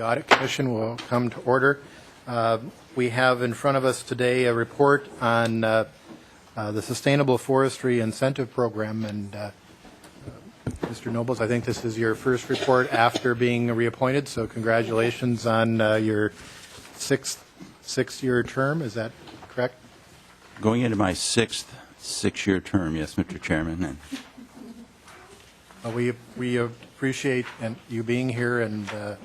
Audit Commission will come to order. We have in front of us today a report on the Sustainable Forestry Incentive Program. And Mr. Nobles, I think this is your first report after being reappointed, so congratulations on your six-year term. Is that correct? Going into my sixth six-year term, yes, Mr. Chairman. We appreciate you being here, and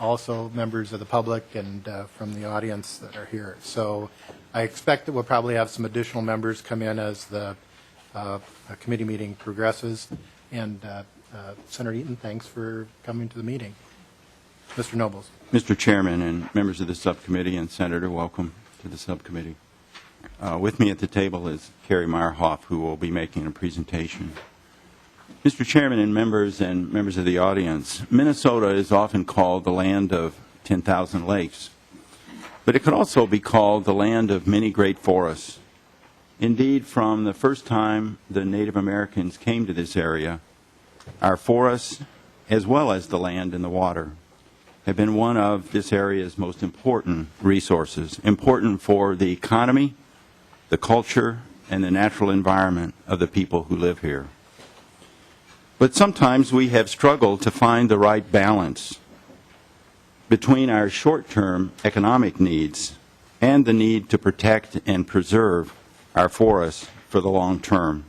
also members of the public and from the audience that are here. So I expect that we'll probably have some additional members come in as the committee meeting progresses. And Senator Eaton, thanks for coming to the meeting. Mr. Nobles. Mr. Chairman and members of the subcommittee and Senator, welcome to the subcommittee. With me at the table is Carrie Meyerhoff, who will be making a presentation. Mr. Chairman and members of the audience, Minnesota is often called the land of 10,000 lakes, but it could also be called the land of many great forests. Indeed, from the first time the Native Americans came to this area, our forests, as well as the land and the water, have been one of this area's most important resources, important for the economy, the culture, and the natural environment of the people who live here. But sometimes we have struggled to find the right balance between our short-term economic needs and the need to protect and preserve our forests for the long term.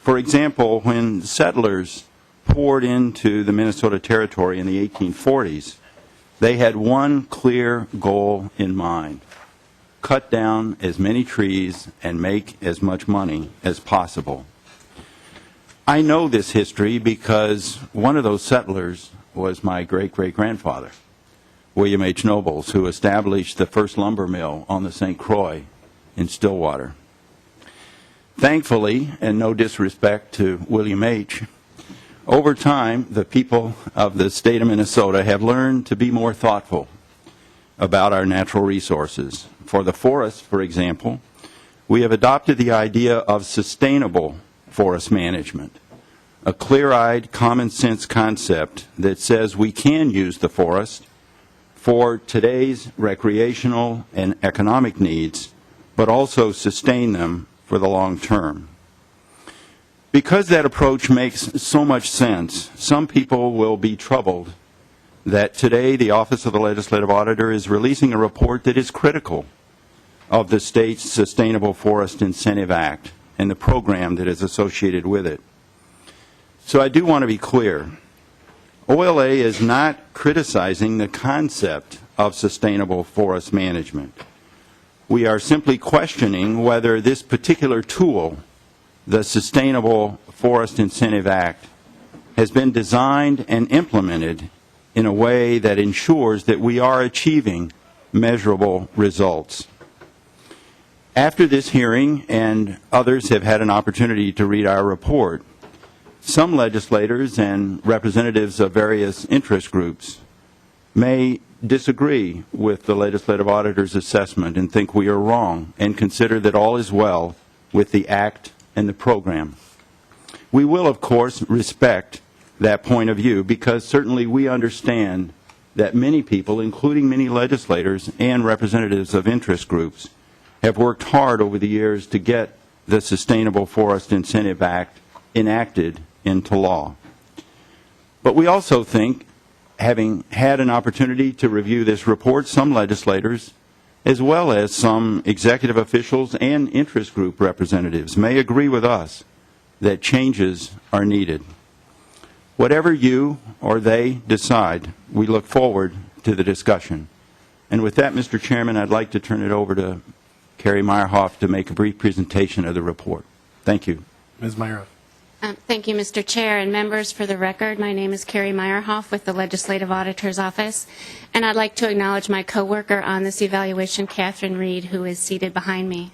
For example, when settlers poured into the Minnesota Territory in the 1840s, they had one clear goal in mind: cut down as many trees and make as much money as possible. I know this history because one of those settlers was my great-great-grandfather, William H. Nobles, who established the first lumber mill on the St. Croix in Stillwater. Thankfully, and no disrespect to William H., over time, the people of the state of Minnesota have learned to be more thoughtful about our natural resources. For the forests, for example, we have adopted the idea of sustainable forest management, a clear-eyed, common-sense concept that says we can use the forest for today's recreational and economic needs, but also sustain them for the long term. Because that approach makes so much sense, some people will be troubled that today the Office of the Legislative Auditor is releasing a report that is critical of the state's Sustainable Forest Incentive Act and the program that is associated with it. So I do want to be clear. OLA is not criticizing the concept of sustainable forest management. We are simply questioning whether this particular tool, the Sustainable Forest Incentive Act, has been designed and implemented in a way that ensures that we are achieving measurable results. After this hearing, and others have had an opportunity to read our report, some legislators and representatives of various interest groups may disagree with the legislative auditor's assessment and think we are wrong and consider that all is well with the act and the program. We will, of course, respect that point of view because certainly we understand that many people, including many legislators and representatives of interest groups, have worked hard over the years to get the Sustainable Forest Incentive Act enacted into law. But we also think, having had an opportunity to review this report, some legislators, as well as some executive officials and interest group representatives, may agree with us that changes are needed. Whatever you or they decide, we look forward to the discussion. And with that, Mr. Chairman, I'd like to turn it over to Carrie Meyerhoff to make a brief presentation of the report. Thank you. Ms. Meyerhoff. Thank you, Mr. Chair and members. For the record, my name is Carrie Meyerhoff with the Legislative Auditor's Office, and I'd like to acknowledge my co-worker on this evaluation, Catherine Reed, who is seated behind me.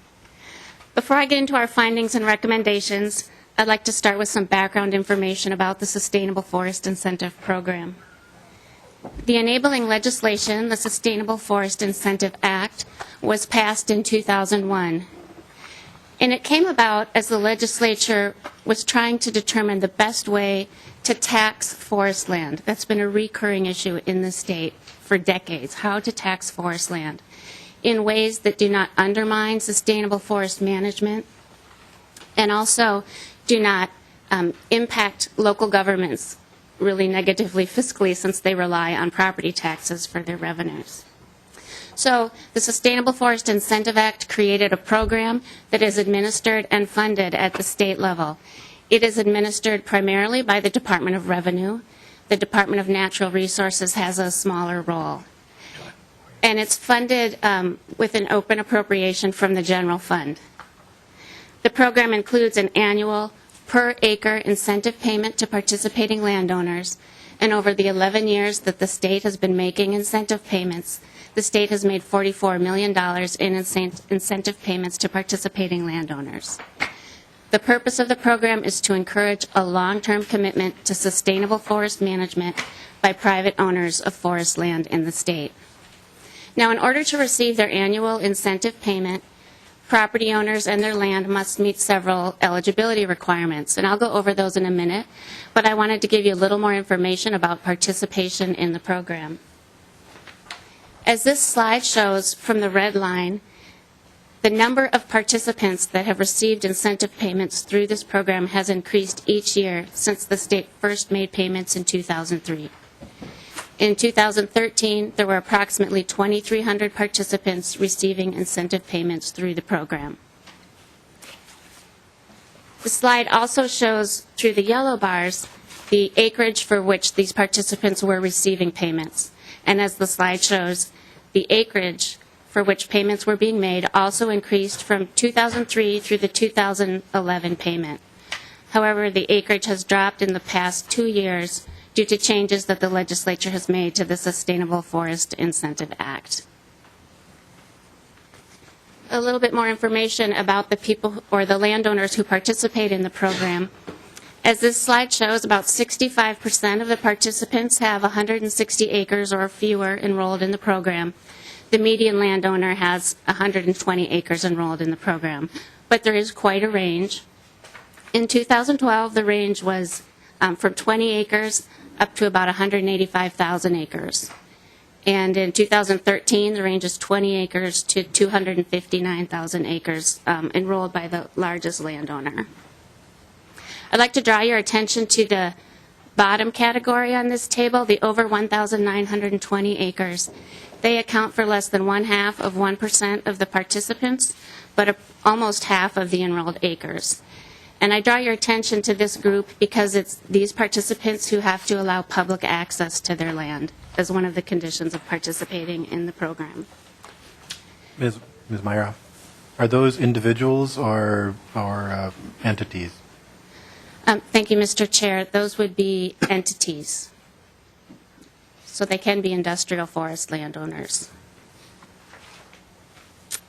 Before I get into our findings and recommendations, I'd like to start with some background information about the Sustainable Forest Incentive Program. The enabling legislation, the Sustainable Forest Incentive Act, was passed in 2001. And it came about as the legislature was trying to determine the best way to tax forest land. That's been a recurring issue in the state for decades, how to tax forest land in ways that do not undermine sustainable forest management and also do not impact local governments really negatively fiscally, since they rely on property taxes for their revenues. So the Sustainable Forest Incentive Act created a program that is administered and funded at the state level. It is administered primarily by the Department of Revenue. The Department of Natural Resources has a smaller role. And it's funded with an open appropriation from the general fund. The program includes an annual per-acre incentive payment to participating landowners, and over the 11 years that the state has been making incentive payments, the state has made $44 million in incentive payments to participating landowners. The purpose of the program is to encourage a long-term commitment to sustainable forest management by private owners of forest land in the state. Now, in order to receive their annual incentive payment, property owners and their land must meet several eligibility requirements, and I'll go over those in a minute, but I wanted to give you a little more information about participation in the program. As this slide shows from the red line, the number of participants that have received incentive payments through this program has increased each year since the state first made payments in 2003. In 2013, there were approximately 2,300 participants receiving incentive payments through the program. The slide also shows, through the yellow bars, the acreage for which these participants were receiving payments. And as the slide shows, the acreage for which payments were being made also increased from 2003 through the 2011 payment. However, the acreage has dropped in the past 2 years due to changes that the legislature has made to the Sustainable Forest Incentive Act. A little bit more information about the people or the landowners who participate in the program. As this slide shows, about 65% of the participants have 160 acres or fewer enrolled in the program. The median landowner has 120 acres enrolled in the program, but there is quite a range. In 2012, the range was from 20 acres up to about 185,000 acres. And in 2013, the range is 20 acres to 259,000 acres enrolled by the largest landowner. I'd like to draw your attention to the bottom category on this table, the over 1,920 acres. They account for less than 0.5% of the participants, but almost half of the enrolled acres. And I draw your attention to this group because it's these participants who have to allow public access to their land as one of the conditions of participating in the program. Ms. Meyerhoff, are those individuals or entities? Thank you, Mr. Chair. Those would be entities. So they can be industrial forest landowners.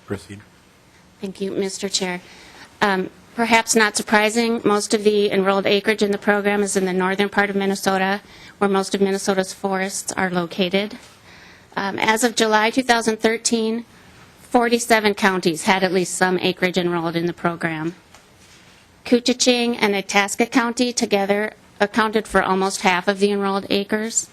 Proceed. Thank you, Mr. Chair. Perhaps not surprising, most of the enrolled acreage in the program is in the northern part of Minnesota, where most of Minnesota's forests are located. As of July 2013, 47 counties had at least some acreage enrolled in the program. Koochiching and Itasca County together accounted for almost half of the enrolled acres.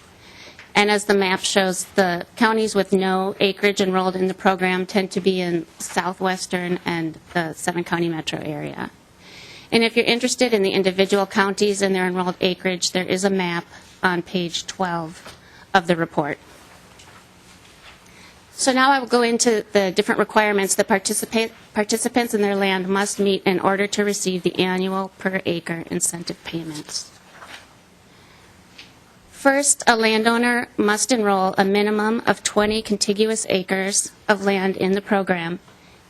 And as the map shows, the counties with no acreage enrolled in the program tend to be in southwestern and the 7-county metro area. And if you're interested in the individual counties and their enrolled acreage, there is a map on page 12 of the report. So now I will go into the different requirements that participants in their land must meet in order to receive the annual per acre incentive payments. First, a landowner must enroll a minimum of 20 contiguous acres of land in the program,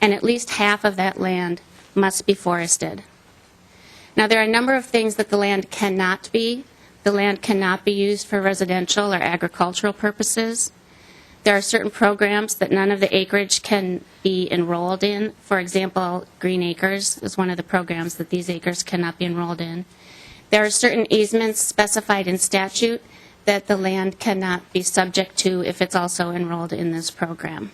and at least half of that land must be forested. Now, there are a number of things that the land cannot be. The land cannot be used for residential or agricultural purposes. There are certain programs that none of the acreage can be enrolled in. For example, Green Acres is one of the programs that these acres cannot be enrolled in. There are certain easements specified in statute that the land cannot be subject to if it's also enrolled in this program.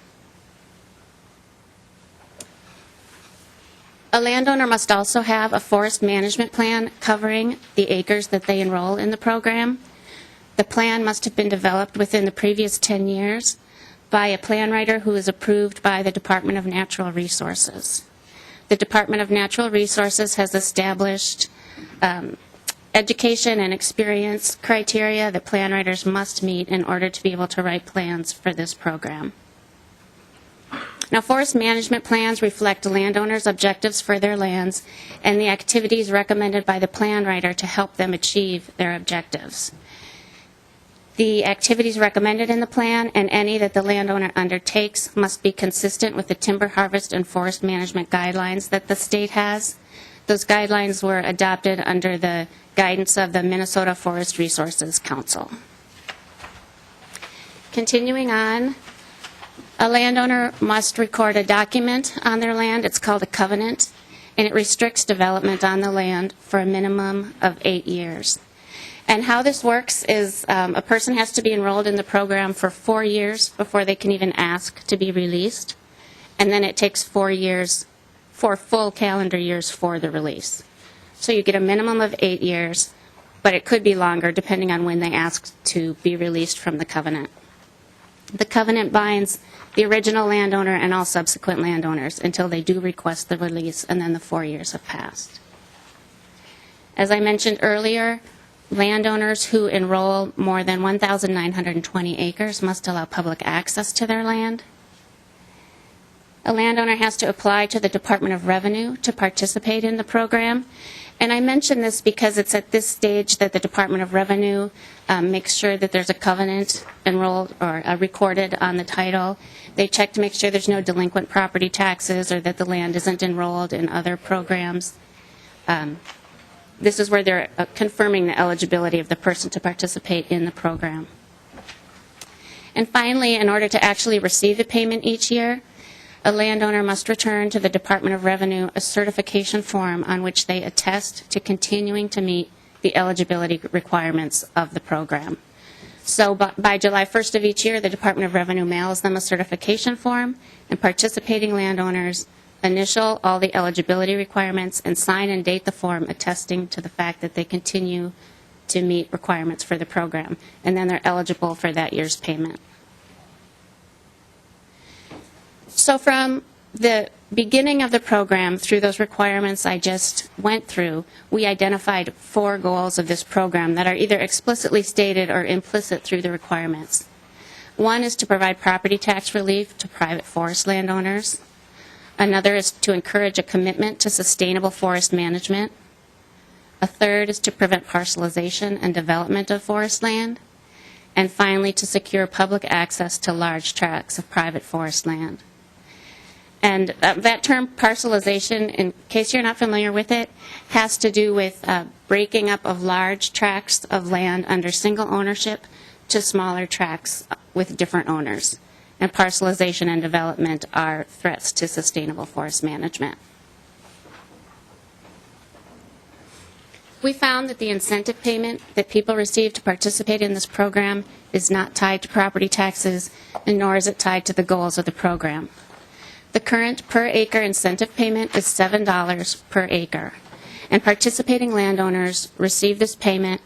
A landowner must also have a forest management plan covering the acres that they enroll in the program. The plan must have been developed within the previous 10 years by a plan writer who is approved by the Department of Natural Resources. The Department of Natural Resources has established education and experience criteria that plan writers must meet in order to be able to write plans for this program. Now, forest management plans reflect landowners' objectives for their lands and the activities recommended by the plan writer to help them achieve their objectives. The activities recommended in the plan and any that the landowner undertakes must be consistent with the timber harvest and forest management guidelines that the state has. Those guidelines were adopted under the guidance of the Minnesota Forest Resources Council. Continuing on, a landowner must record a document on their land. It's called a covenant, and it restricts development on the land for a minimum of 8 years. And how this works is a person has to be enrolled in the program for 4 years before they can even ask to be released, and then it takes 4 years, 4 full calendar years for the release. So you get a minimum of 8 years, but it could be longer depending on when they ask to be released from the covenant. The covenant binds the original landowner and all subsequent landowners until they do request the release, and then the 4 years have passed. As I mentioned earlier, landowners who enroll more than 1,920 acres must allow public access to their land. A landowner has to apply to the Department of Revenue to participate in the program. And I mention this because it's at this stage that the Department of Revenue makes sure that there's a covenant enrolled or recorded on the title. They check to make sure there's no delinquent property taxes or that the land isn't enrolled in other programs. This is where they're confirming the eligibility of the person to participate in the program. And finally, in order to actually receive the payment each year, a landowner must return to the Department of Revenue a certification form on which they attest to continuing to meet the eligibility requirements of the program. So by July 1st of each year, the Department of Revenue mails them a certification form, and participating landowners initial all the eligibility requirements and sign and date the form attesting to the fact that they continue to meet requirements for the program, and then they're eligible for that year's payment. So from the beginning of the program through those requirements I just went through, we identified 4 goals of this program that are either explicitly stated or implicit through the requirements. One is to provide property tax relief to private forest landowners. Another is to encourage a commitment to sustainable forest management. A third is to prevent parcelization and development of forest land. And finally, to secure public access to large tracts of private forest land. And that term parcelization, in case you're not familiar with it, has to do with breaking up of large tracts of land under single ownership to smaller tracts with different owners. And parcelization and development are threats to sustainable forest management. We found that the incentive payment that people receive to participate in this program is not tied to property taxes, and nor is it tied to the goals of the program. The current per acre incentive payment is $7 per acre, and participating landowners receive this payment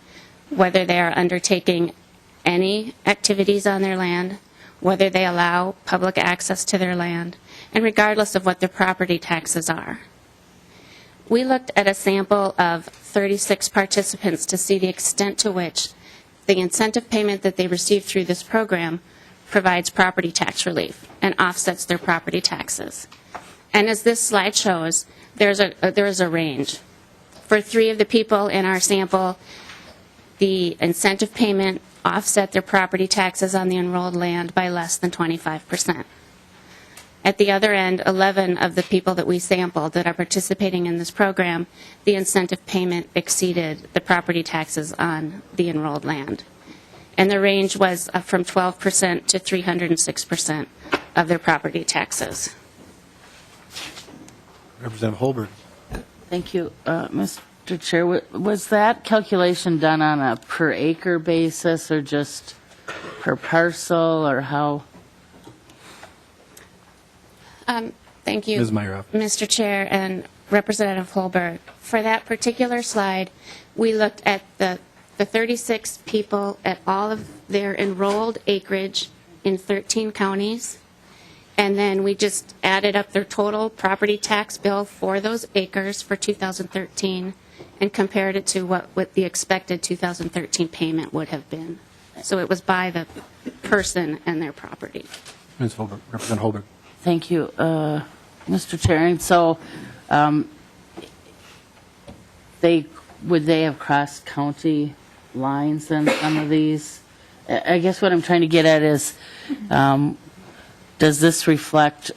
whether they are undertaking any activities on their land, whether they allow public access to their land, and regardless of what their property taxes are. We looked at a sample of 36 participants to see the extent to which the incentive payment that they receive through this program provides property tax relief and offsets their property taxes. And as this slide shows, there is a range. For 3 of the people in our sample, the incentive payment offset their property taxes on the enrolled land by less than 25%. At the other end, 11 of the people that we sampled that are participating in this program, the incentive payment exceeded the property taxes on the enrolled land. And the range was from 12% to 306% of their property taxes. Representative Holberg. Thank you, Mr. Chair. Was that calculation done on a per acre basis or just per parcel, or how? Thank you, Ms. Meyerhoff. Mr. Chair and Representative Holberg, for that particular slide, we looked at the 36 people at all of their enrolled acreage in 13 counties, and then we just added up their total property tax bill for those acres for 2013 and compared it to what the expected 2013 payment would have been. So it was by the person and their property. Ms. Holberg, Representative Holberg. Thank you, Mr. Chair. And so would they have crossed county lines in some of these? I guess what I'm trying to get at is, does this reflect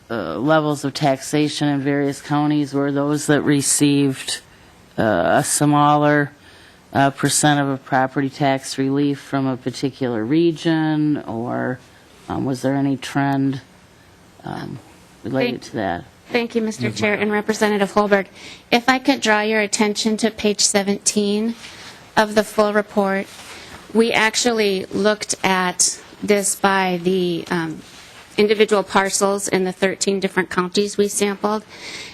levels of taxation in various counties? Were those that received a smaller percent of a property tax relief from a particular region, or was there any trend related to that? Thank you, Mr. Chair and Representative Holberg. If I could draw your attention to page 17 of the full report, we actually looked at this by the individual parcels in the 13 different counties we sampled.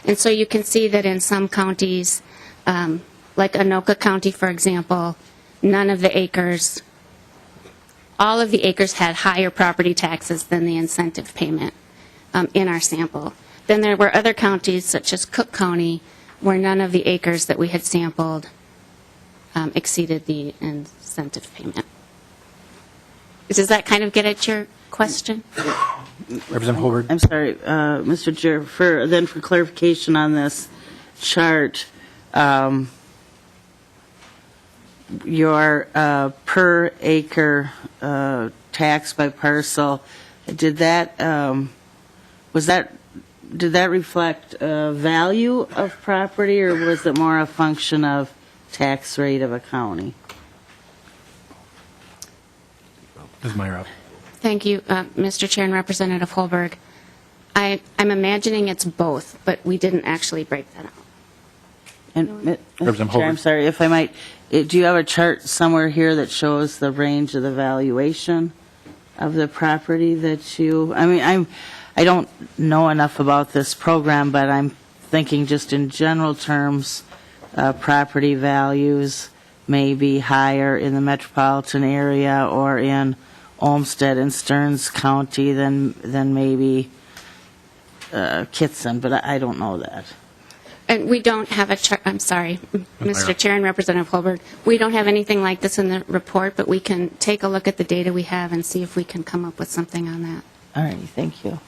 And so you can see that in some counties, like Anoka County, for example, none of the acres, all of the acres had higher property taxes than the incentive payment in our sample. Then there were other counties, such as Cook County, where none of the acres that we had sampled exceeded the incentive payment. Does that kind of get at your question? Representative Holberg. I'm sorry, Mr. Chair, for clarification on this chart, your per acre tax by parcel, did that reflect value of property, or was it more a function of tax rate of a county? Ms. Meyerhoff. Thank you, Mr. Chair and Representative Holberg. I'm imagining it's both, but we didn't actually break that out. And, Representative Chair, I'm Holberg. sorry, if I might, do you have a chart somewhere here that shows the range of the valuation of the property that you, I don't know enough about this program, but I'm thinking just in general terms, property values may be higher in the metropolitan area or in Olmsted and Stearns County than maybe Kitson, but I don't know that. And we don't have a chart, I'm sorry, Mr. Chair and Representative Holberg, we don't have anything like this in the report, but we can take a look at the data we have and see if we can come up with something on that. All right, thank you.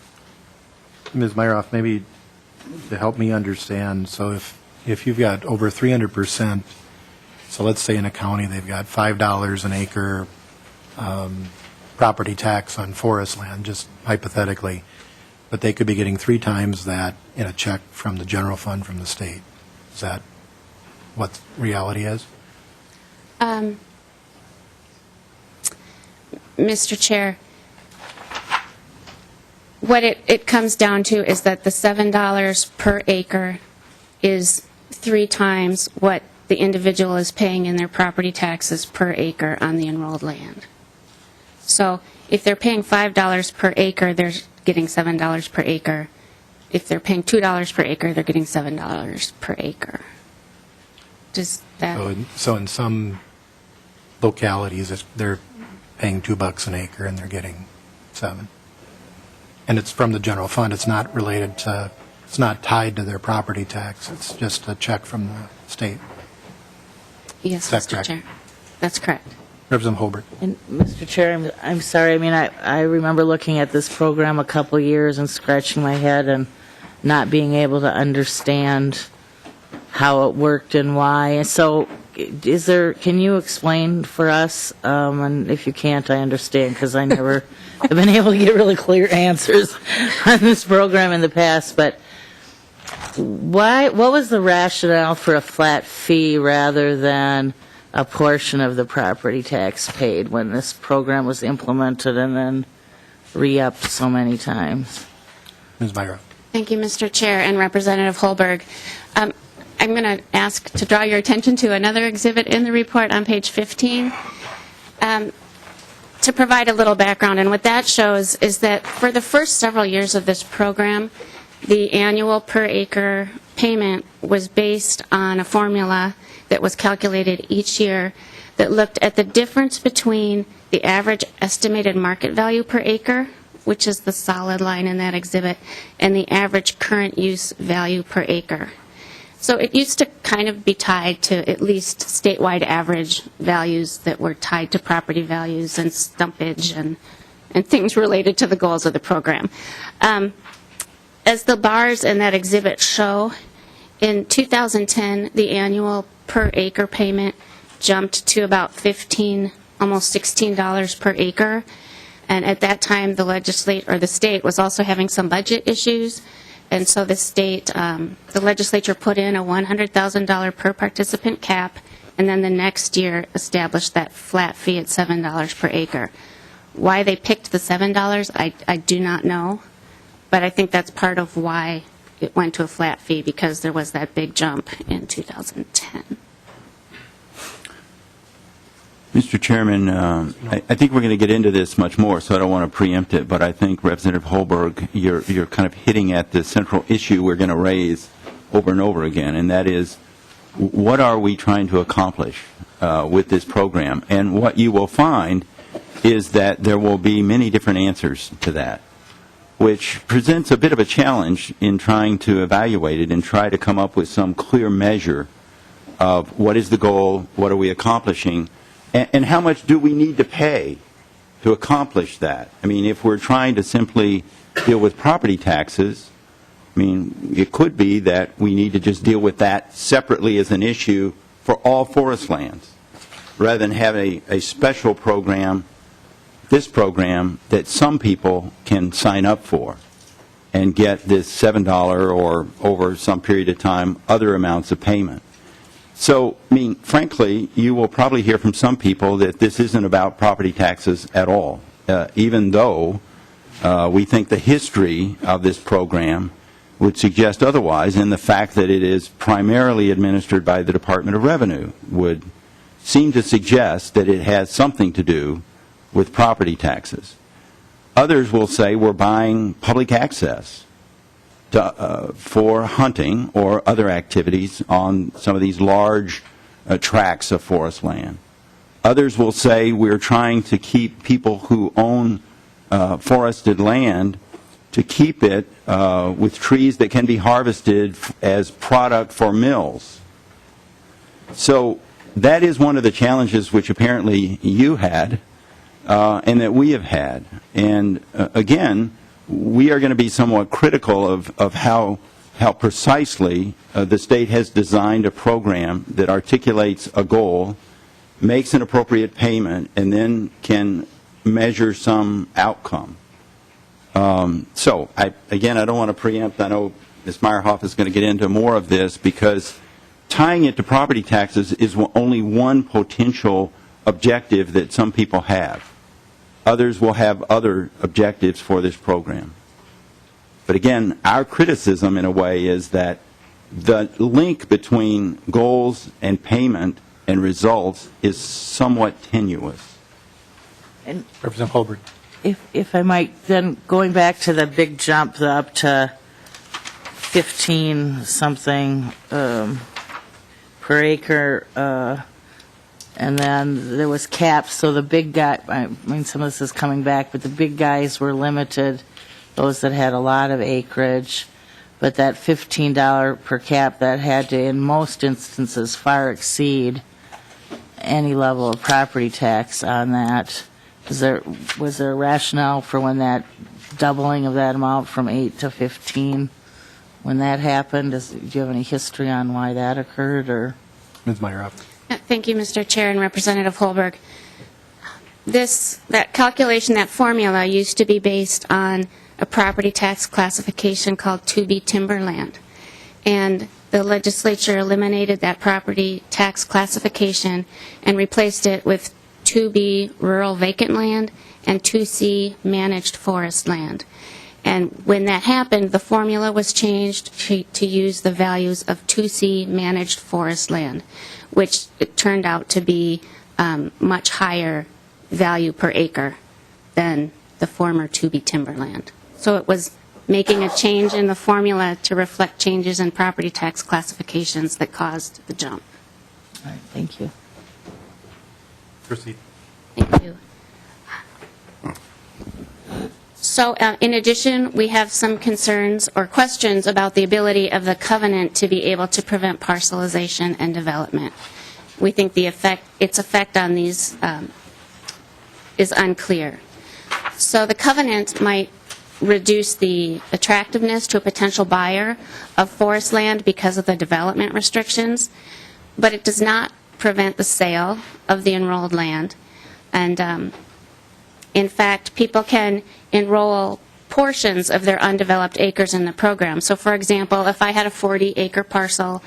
Ms. Meyerhoff, maybe to help me understand, so if you've got over 300%, so let's say in a county they've got $5 an acre property tax on forest land, just hypothetically, but they could be getting 3 times that in a check from the general fund from the state. Is that what reality is? Mr. Chair, what it comes down to is that the $7 per acre is 3 times what the individual is paying in their property taxes per acre on the enrolled land. So if they're paying $5 per acre, they're getting $7 per acre. If they're paying $2 per acre, they're getting $7 per acre. Does that... So in some localities, they're paying $2 an acre and they're getting 7. And it's from the general fund. It's not related to, it's not tied to their property tax. It's just a check from the state. Yes, That's Mr. correct. Chair. That's correct. Representative Holberg. And Mr. Chair, I'm sorry. I remember looking at this program a couple years and scratching my head and not being able to understand how it worked and why. So, can you explain for us? And if you can't, I understand because I never have been able to get really clear answers on this program in the past. But what was the rationale for a flat fee rather than a portion of the property tax paid when this program was implemented and then re-upped so many times? Ms. Myra. Thank you, Mr. Chair and Representative Holberg. I'm going to ask to draw your attention to another exhibit in the report on page 15 to provide a little background. And what that shows is that for the first several years of this program, the annual per acre payment was based on a formula that was calculated each year that looked at the difference between the average estimated market value per acre, which is the solid line in that exhibit, and the average current use value per acre. So it used to kind of be tied to at least statewide average values that were tied to property values and stumpage and things related to the goals of the program. As the bars in that exhibit show, in 2010, the annual per acre payment jumped to about almost $16 per acre. And at that time, the state was also having some budget issues. And so the legislature put in a $100,000 per participant cap, and then the next year established that flat fee at $7 per acre. Why they picked the $7, I do not know, but I think that's part of why it went to a flat fee, because there was that big jump in 2010. Mr. Chairman, I think we're going to get into this much more, so I don't want to preempt it, but I think, Representative Holberg, you're kind of hitting at the central issue we're going to raise over and over again, and that is, what are we trying to accomplish with this program? And what you will find is that there will be many different answers to that, which presents a bit of a challenge in trying to evaluate it and try to come up with some clear measure of what is the goal, what are we accomplishing, and how much do we need to pay to accomplish that? I mean, if we're trying to simply deal with property taxes, I mean, it could be that we need to just deal with that separately as an issue for all forest lands, rather than have a special program, this program, that some people can sign up for and get this $7 or, over some period of time, other amounts of payment. So, I mean, frankly, you will probably hear from some people that this isn't about property taxes at all, even though we think the history of this program would suggest otherwise, and the fact that it is primarily administered by the Department of Revenue would seem to suggest that it has something to do with property taxes. Others will say we're buying public access for hunting or other activities on some of these large tracts of forest land. Others will say we're trying to keep people who own forested land to keep it with trees that can be harvested as product for mills. So that is one of the challenges which apparently you had and that we have had. And again, we are going to be somewhat critical of how precisely the state has designed a program that articulates a goal, makes an appropriate payment, and then can measure some outcome. So, again, I don't want to preempt. I know Ms. Meyerhoff is going to get into more of this, because tying it to property taxes is only one potential objective that some people have. Others will have other objectives for this program. But again, our criticism in a way is that the link between goals and payment and results is somewhat tenuous. And Representative Holberg. if I might, then going back to the big jump up to 15-something per acre, and then there was caps, so the big guy, I mean, some of this is coming back, but the big guys were limited, those that had a lot of acreage, but that $15 per cap, that had to, in most instances, far exceed any level of property tax on that. Was there a rationale for when that doubling of that amount from 8 to 15, when that happened? Do you have any history on why that occurred, or? Ms. Meyerhoff. Thank you, Mr. Chair and Representative Holberg. That calculation, that formula, used to be based on a property tax classification called 2B timberland. And the legislature eliminated that property tax classification and replaced it with 2B rural vacant land and 2C managed forest land. And when that happened, the formula was changed to use the values of 2C managed forest land, which it turned out to be much higher value per acre than the former 2B timberland. So it was making a change in the formula to reflect changes in property tax classifications that caused the jump. All right, thank you. Proceed. Thank you. So in addition, we have some concerns or questions about the ability of the covenant to be able to prevent parcelization and development. We think its effect on these is unclear. So the covenant might reduce the attractiveness to a potential buyer of forest land because of the development restrictions, but it does not prevent the sale of the enrolled land. And in fact, people can enroll portions of their undeveloped acres in the program. So for example, if I had a 40-acre parcel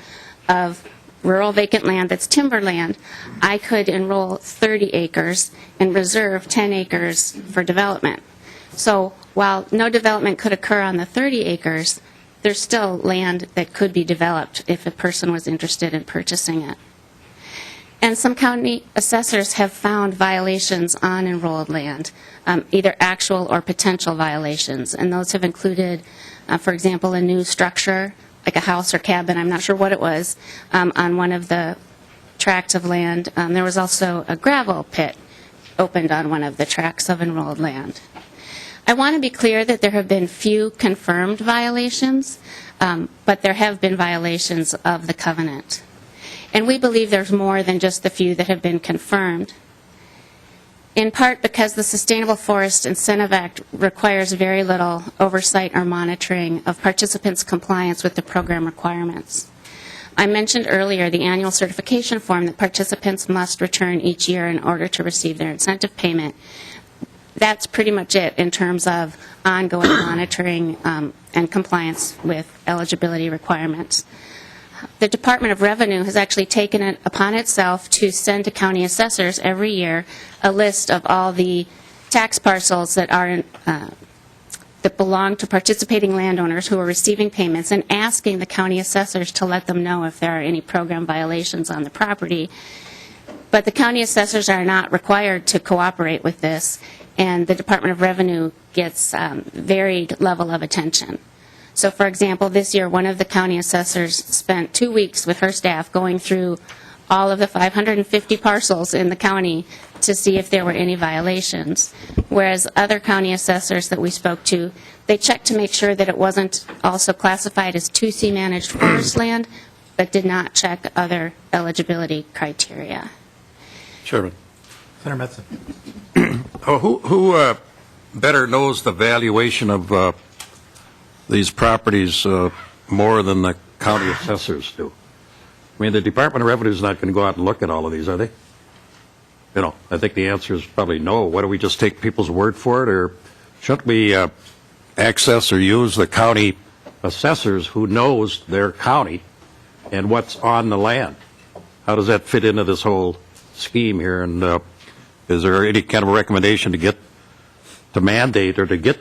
of rural vacant land that's timberland, I could enroll 30 acres and reserve 10 acres for development. So while no development could occur on the 30 acres, there's still land that could be developed if a person was interested in purchasing it. And some county assessors have found violations on enrolled land, either actual or potential violations. And those have included, for example, a new structure, like a house or cabin, I'm not sure what it was, on one of the tracts of land. There was also a gravel pit opened on one of the tracts of enrolled land. I want to be clear that there have been few confirmed violations, but there have been violations of the covenant. And we believe there's more than just the few that have been confirmed, in part because the Sustainable Forest Incentive Act requires very little oversight or monitoring of participants' compliance with the program requirements. I mentioned earlier the annual certification form that participants must return each year in order to receive their incentive payment. That's pretty much it in terms of ongoing monitoring and compliance with eligibility requirements. The Department of Revenue has actually taken it upon itself to send to county assessors every year a list of all the tax parcels that are that belong to participating landowners who are receiving payments, and asking the county assessors to let them know if there are any program violations on the property. But the county assessors are not required to cooperate with this, and the Department of Revenue gets varied level of attention. So, for example, this year, one of the county assessors spent 2 weeks with her staff going through all of the 550 parcels in the county to see if there were any violations, whereas other county assessors that we spoke to, they checked to make sure that it wasn't also classified as 2C managed forest land, but did not check other eligibility criteria. Chairman. Senator Metzen. Who better knows the valuation of these properties more than the county assessors do? I mean, the Department of Revenue is not going to go out and look at all of these, are they? You know, I think the answer is probably no. Why don't we just take people's word for it, or shouldn't we access or use the county assessors who knows their county and what's on the land? How does that fit into this whole scheme here? And is there any kind of a recommendation to mandate or to get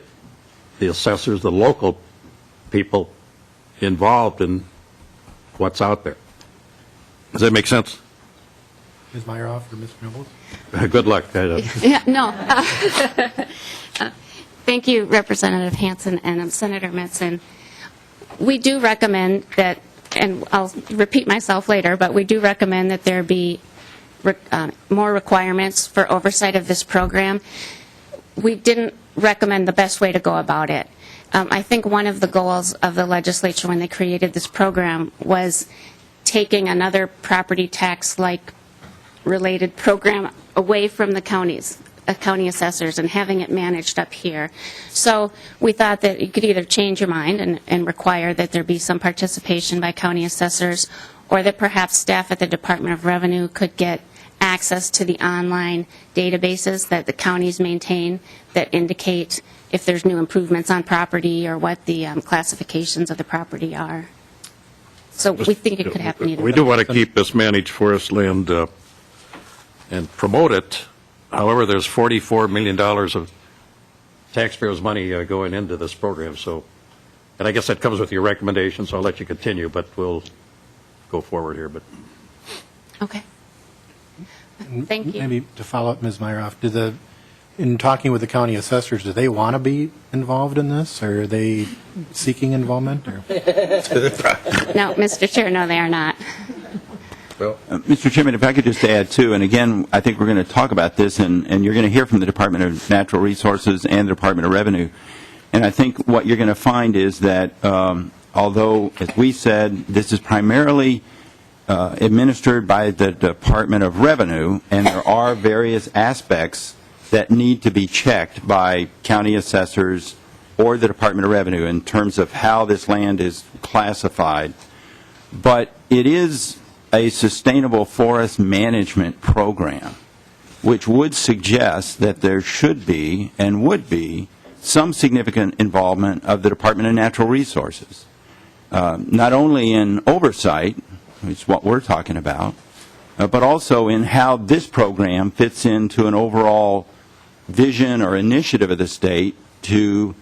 the assessors, the local people, involved in what's out there? Does that make sense? Ms. Meyerhoff or Mr. Nibbles? Good luck. Yeah, no. Thank you, Representative Hansen and Senator Metzen. We do recommend that, and I'll repeat myself later, but we do recommend that there be more requirements for oversight of this program. We didn't recommend the best way to go about it. I think one of the goals of the legislature when they created this program was taking another property tax-like related program away from the counties, county assessors, and having it managed up here. So we thought that you could either change your mind and require that there be some participation by county assessors, or that perhaps staff at the Department of Revenue could get access to the online databases that the counties maintain that indicate if there's new improvements on property or what the classifications of the property are. So we think it could happen either way. We do want to keep this managed forest land and promote it. However, there's $44 million of taxpayers' money going into this program. So, and I guess that comes with your recommendation, so I'll let you continue, but we'll go forward here. But Okay. Thank you. Maybe to follow up, Ms. Meyerhoff, do the in talking with the county assessors, do they want to be involved in this, or are they seeking involvement? Or? No, Mr. Chair, no, they are not. Mr. Chairman, if I could just add, too, and again, I think we're going to talk about this, and you're going to hear from the Department of Natural Resources and the Department of Revenue. And I think what you're going to find is that although, as we said, this is primarily administered by the Department of Revenue, and there are various aspects that need to be checked by county assessors or the Department of Revenue in terms of how this land is classified. But it is a sustainable forest management program, which would suggest that there should be and would be some significant involvement of the Department of Natural Resources, not only in oversight, which is what we're talking about, but also in how this program fits into an overall vision or initiative of the state to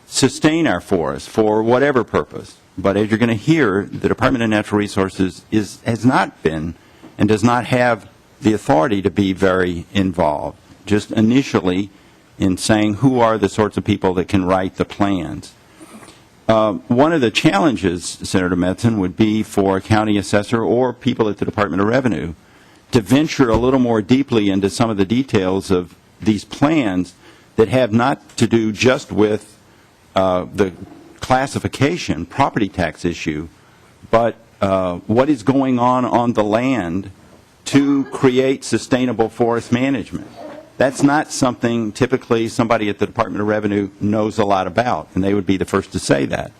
sustain our forests for whatever purpose. But as you're going to hear, the Department of Natural Resources has not been and does not have the authority to be very involved, just initially in saying who are the sorts of people that can write the plans. One of the challenges, Senator Metzen, would be for a county assessor or people at the Department of Revenue to venture a little more deeply into some of the details of these plans that have not to do just with the classification, property tax issue, but what is going on the land to create sustainable forest management. That's not something typically somebody at the Department of Revenue knows a lot about, and they would be the first to say that.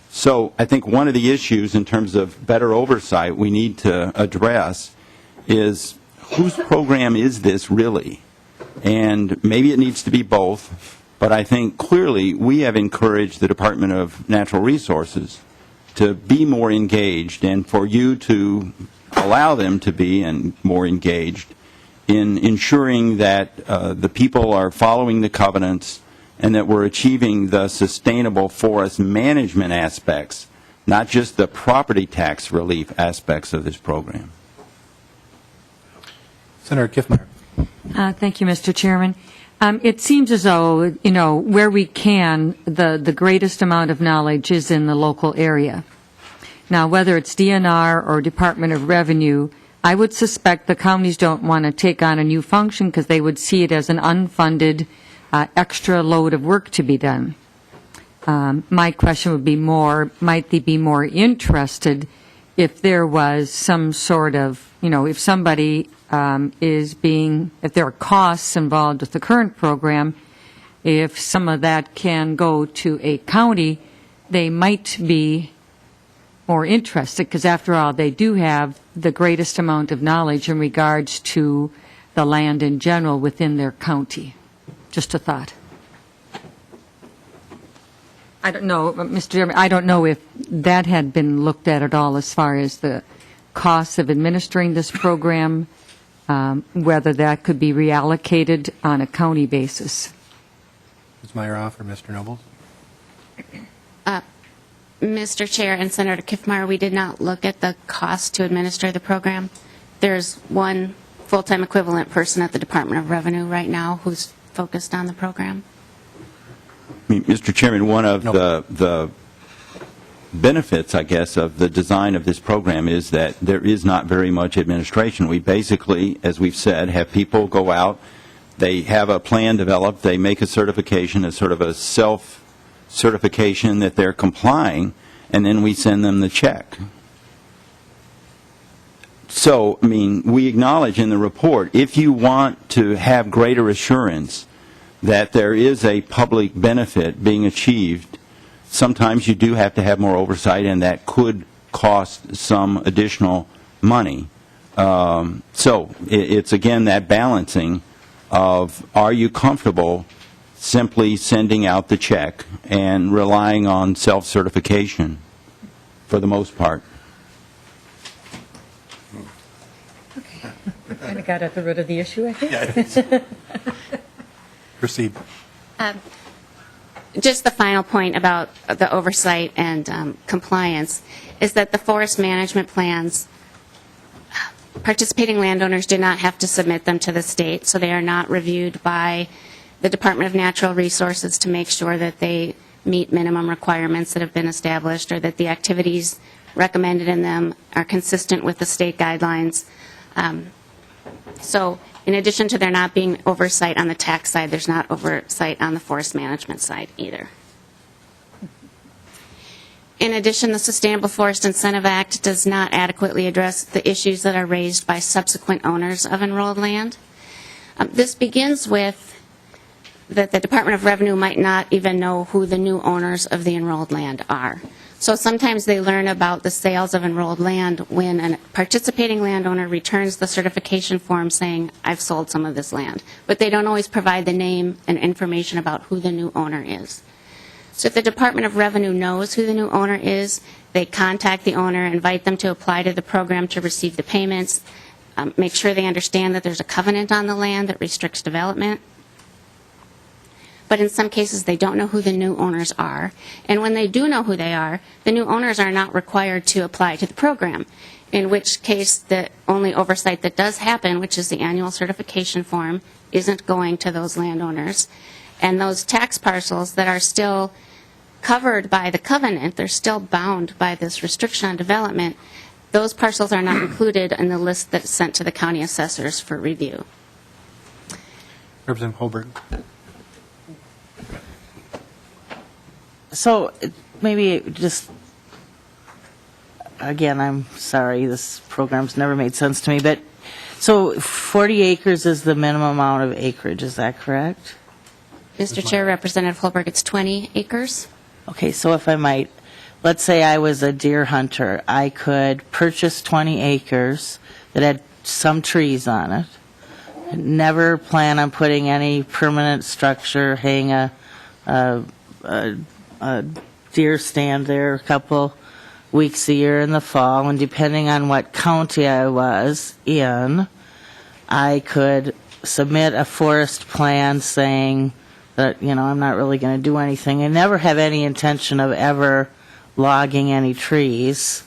So I think one of the issues in terms of better oversight we need to address is whose program is this really? And maybe it needs to be both, but I think clearly we have encouraged the Department of Natural Resources to be more engaged and for you to allow them to be more engaged in ensuring that the people are following the covenants and that we're achieving the sustainable forest management aspects, not just the property tax relief aspects of this program. Senator Kiffmeyer. Thank you, Mr. Chairman. It seems as though, where we can, the greatest amount of knowledge is in the local area. Now, whether it's DNR or Department of Revenue, I would suspect the counties don't want to take on a new function because they would see it as an unfunded extra load of work to be done. My question would be might they be more interested if there was some sort of, if somebody if there are costs involved with the current program, if some of that can go to a county, they might be more interested because, after all, they do have the greatest amount of knowledge in regards to the land in general within their county. Just a thought. I don't know, Mr. Chairman, I don't know if that had been looked at all as far as the costs of administering this program, whether that could be reallocated on a county basis. Ms. Meyerhoff or Mr. Nobles? Mr. Chair and Senator Kiffmeyer, we did not look at the cost to administer the program. There's one full-time equivalent person at the Department of Revenue right now who's focused on the program. Mr. Chairman, one of the benefits, I guess, of the design of this program is that there is not very much administration. We basically, as we've said, have people go out, they have a plan developed, they make a certification, a sort of a self-certification that they're complying, and then we send them the check. So, we acknowledge in the report, if you want to have greater assurance that there is a public benefit being achieved, sometimes you do have to have more oversight, and that could cost some additional money. So it's, again, that balancing of, are you comfortable simply sending out the check and relying on self-certification for the most part? Okay. We kind of got at the root of the issue, I think. Proceed. Just the final point about the oversight and compliance is that the forest management plans, participating landowners do not have to submit them to the state, so they are not reviewed by the Department of Natural Resources to make sure that they meet minimum requirements that have been established, or that the activities recommended in them are consistent with the state guidelines. So in addition to there not being oversight on the tax side, there's not oversight on the forest management side either. In addition, the Sustainable Forest Incentive Act does not adequately address the issues that are raised by subsequent owners of enrolled land. This begins with that the Department of Revenue might not even know who the new owners of the enrolled land are. So sometimes they learn about the sales of enrolled land when a participating landowner returns the certification form saying, I've sold some of this land. But they don't always provide the name and information about who the new owner is. So if the Department of Revenue knows who the new owner is, they contact the owner, invite them to apply to the program to receive the payments, make sure they understand that there's a covenant on the land that restricts development. But in some cases, they don't know who the new owners are. And when they do know who they are, the new owners are not required to apply to the program, in which case the only oversight that does happen, which is the annual certification form, isn't going to those landowners. And those tax parcels that are still covered by the covenant, they're still bound by this restriction on development, those parcels are not included in the list that's sent to the county assessors for review. Representative Holberg. So maybe just, again, I'm sorry, this program's never made sense to me, but, so 40 acres is the minimum amount of acreage, is that correct? Mr. Chair, Representative Holberg, it's 20 acres. Okay, so if I might, let's say I was a deer hunter, I could purchase 20 acres that had some trees on it, never plan on putting any permanent structure, hang a deer stand there a couple weeks a year in the fall, and depending on what county I was in, I could submit a forest plan saying that, you know, I'm not really going to do anything. I never have any intention of ever logging any trees.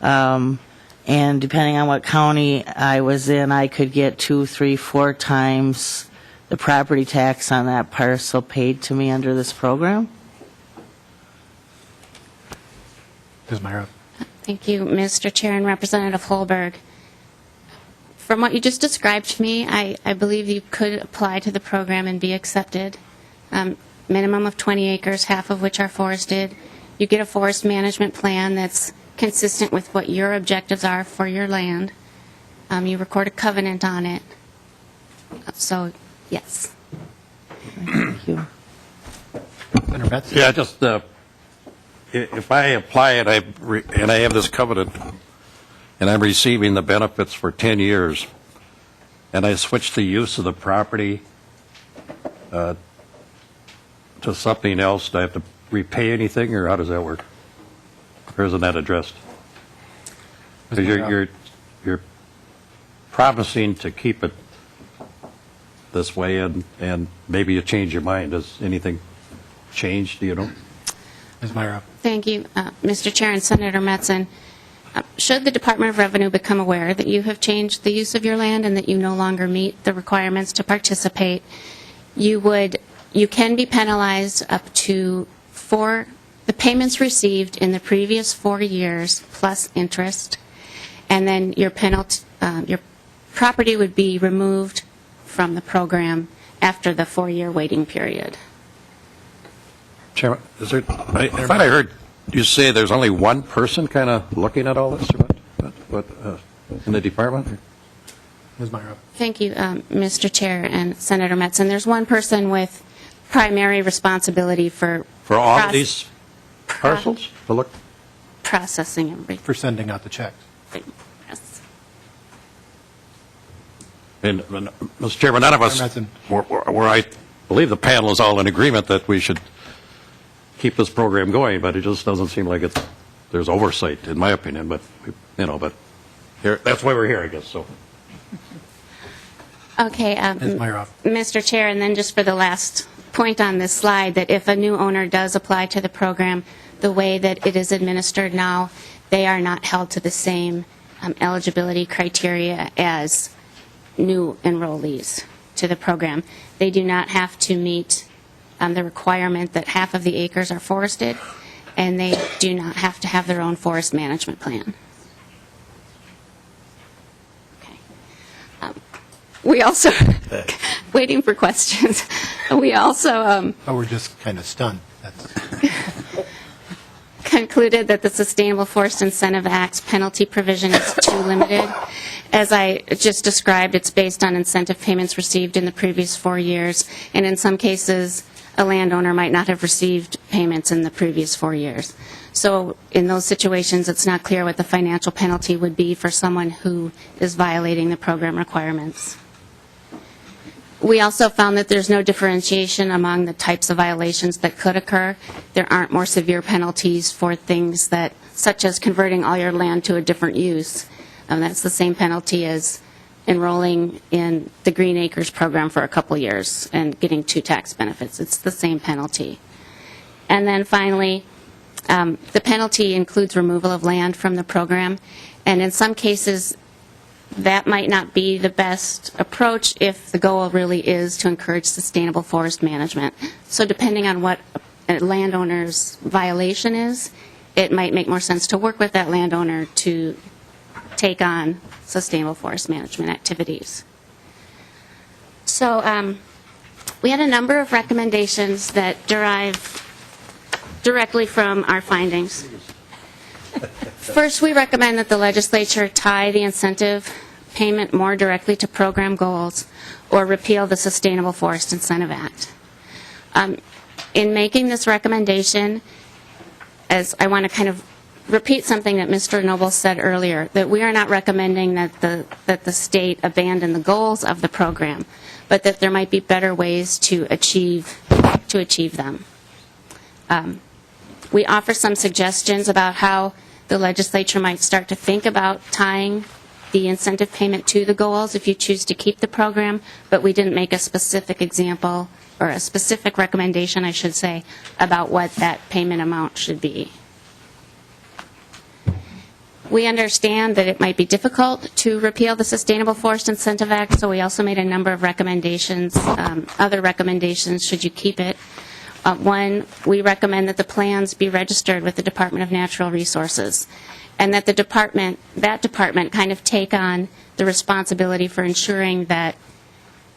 And depending on what county I was in, I could get 2, 3, 4 times the property tax on that parcel paid to me under this program. Ms. Myra. Thank you, Mr. Chair and Representative Holberg. From what you just described to me, I believe you could apply to the program and be accepted. Minimum of 20 acres, half of which are forested. You get a forest management plan that's consistent with what your objectives are for your land. You record a covenant on it. So, yes. Thank you. Senator Metz. Yeah, just, if I apply it, and I have this covenant, and I'm receiving the benefits for 10 years, and I switch the use of the property to something else, do I have to repay anything, or how does that work? Or isn't that addressed? Ms. Because Myra. you're promising to keep it this way, and maybe you change your mind. Does anything change, do you know? Ms. Myra. Thank you, Mr. Chair and Senator Metzen. Should the Department of Revenue become aware that you have changed the use of your land and that you no longer meet the requirements to participate, you can be penalized up to the payments received in the previous 4 years plus interest, and then your property would be removed from the program after the 4-year waiting period. Chairman, I thought I heard you say there's only one person kind of looking at all this, or what, in the department? Ms. Myra. Thank you, Mr. Chair and Senator Metzen. There's one person with primary responsibility for all of these parcels to look? Processing everything. For sending out the checks. Yes. And, Mr. Chairman, none of us, Metzen. where I believe the panel is all in agreement that we should keep this program going, but it just doesn't seem like there's oversight, in my opinion, but, but here, that's why we're here, I guess, so. Okay, Ms. Myra. Mr. Chair, and then just for the last point on this slide, that if a new owner does apply to the program, the way that it is administered now, they are not held to the same eligibility criteria as new enrollees. to the program. They do not have to meet the requirement that half of the acres are forested, and they do not have to have their own forest management plan. Okay. We also, waiting for questions, we also Oh, we're just kind of stunned. That's concluded that the Sustainable Forest Incentive Act's penalty provision is too limited. As I just described, it's based on incentive payments received in the previous 4 years, and in some cases, a landowner might not have received payments in the previous 4 years. So in those situations, it's not clear what the financial penalty would be for someone who is violating the program requirements. We also found that there's no differentiation among the types of violations that could occur. There aren't more severe penalties for things that, such as converting all your land to a different use. That's the same penalty as enrolling in the Green Acres program for a couple years and getting 2 tax benefits. It's the same penalty. And then finally, the penalty includes removal of land from the program, and in some cases, that might not be the best approach if the goal really is to encourage sustainable forest management. So depending on what a landowner's violation is, it might make more sense to work with that landowner to take on sustainable forest management activities. So we had a number of recommendations that derive directly from our findings. First, we recommend that the legislature tie the incentive payment more directly to program goals or repeal the Sustainable Forest Incentive Act. In making this recommendation, as I want to kind of repeat something that Mr. Noble said earlier, that we are not recommending that the state abandon the goals of the program, but that there might be better ways to achieve them. We offer some suggestions about how the legislature might start to think about tying the incentive payment to the goals if you choose to keep the program, but we didn't make a specific example or a specific recommendation, I should say, about what that payment amount should be. We understand that it might be difficult to repeal the Sustainable Forest Incentive Act, so we also made a number of recommendations, other recommendations should you keep it. One, we recommend that the plans be registered with the Department of Natural Resources, and that that department kind of take on the responsibility for ensuring that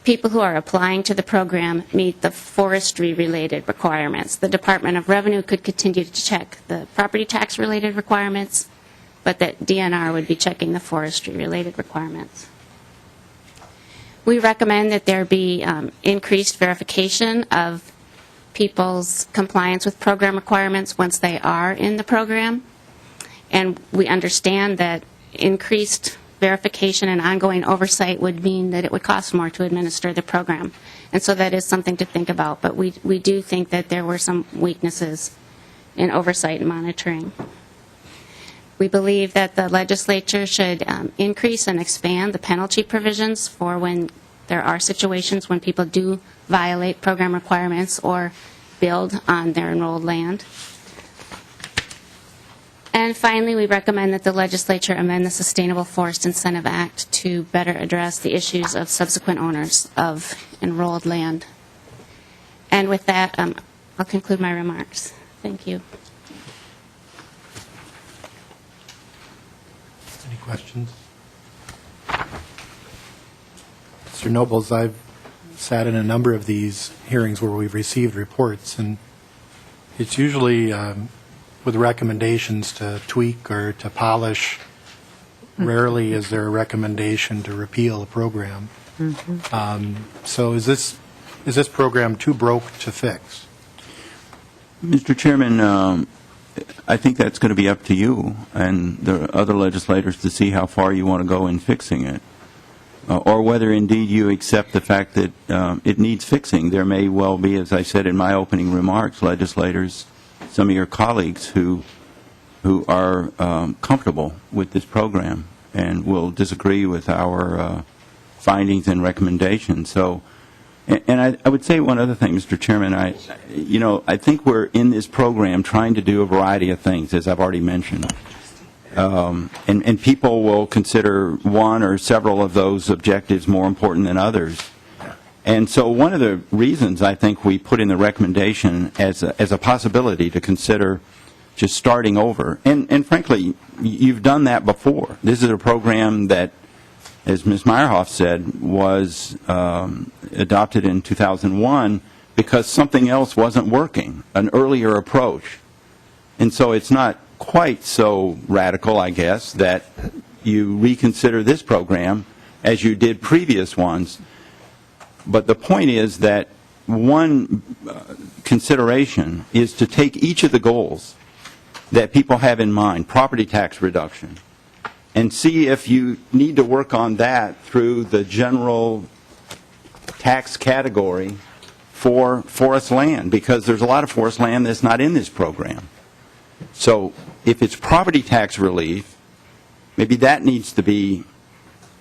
people who are applying to the program meet the forestry-related requirements. The Department of Revenue could continue to check the property tax-related requirements, but that DNR would be checking the forestry-related requirements. We recommend that there be increased verification of people's compliance with program requirements once they are in the program. And we understand that increased verification and ongoing oversight would mean that it would cost more to administer the program. And so that is something to think about. But we do think that there were some weaknesses in oversight and monitoring. We believe that the legislature should increase and expand the penalty provisions for when there are situations when people do violate program requirements or build on their enrolled land. And finally, we recommend that the legislature amend the Sustainable Forest Incentive Act to better address the issues of subsequent owners of enrolled land. And with that, I'll conclude my remarks. Thank you. Any questions? Mr. Nobles, I've sat in a number of these hearings where we've received reports, and it's usually with recommendations to tweak or to polish. Rarely is there a recommendation to repeal a program. So is this program too broke to fix? Mr. Chairman, I think that's going to be up to you and the other legislators to see how far you want to go in fixing it, or whether indeed you accept the fact that it needs fixing. There may well be, as I said in my opening remarks, legislators, some of your colleagues who are comfortable with this program and will disagree with our findings and recommendations. So, and I would say one other thing, Mr. Chairman. I think we're in this program trying to do a variety of things, as I've already mentioned. And people will consider one or several of those objectives more important than others. And so one of the reasons I think we put in the recommendation as a possibility to consider just starting over, and frankly, you've done that before. This is a program that, as Ms. Meyerhoff said, was adopted in 2001 because something else wasn't working, an earlier approach. And so it's not quite so radical, I guess, that you reconsider this program as you did previous ones. But the point is that one consideration is to take each of the goals that people have in mind, property tax reduction, and see if you need to work on that through the general tax category for forest land, because there's a lot of forest land that's not in this program. So if it's property tax relief, maybe that needs to be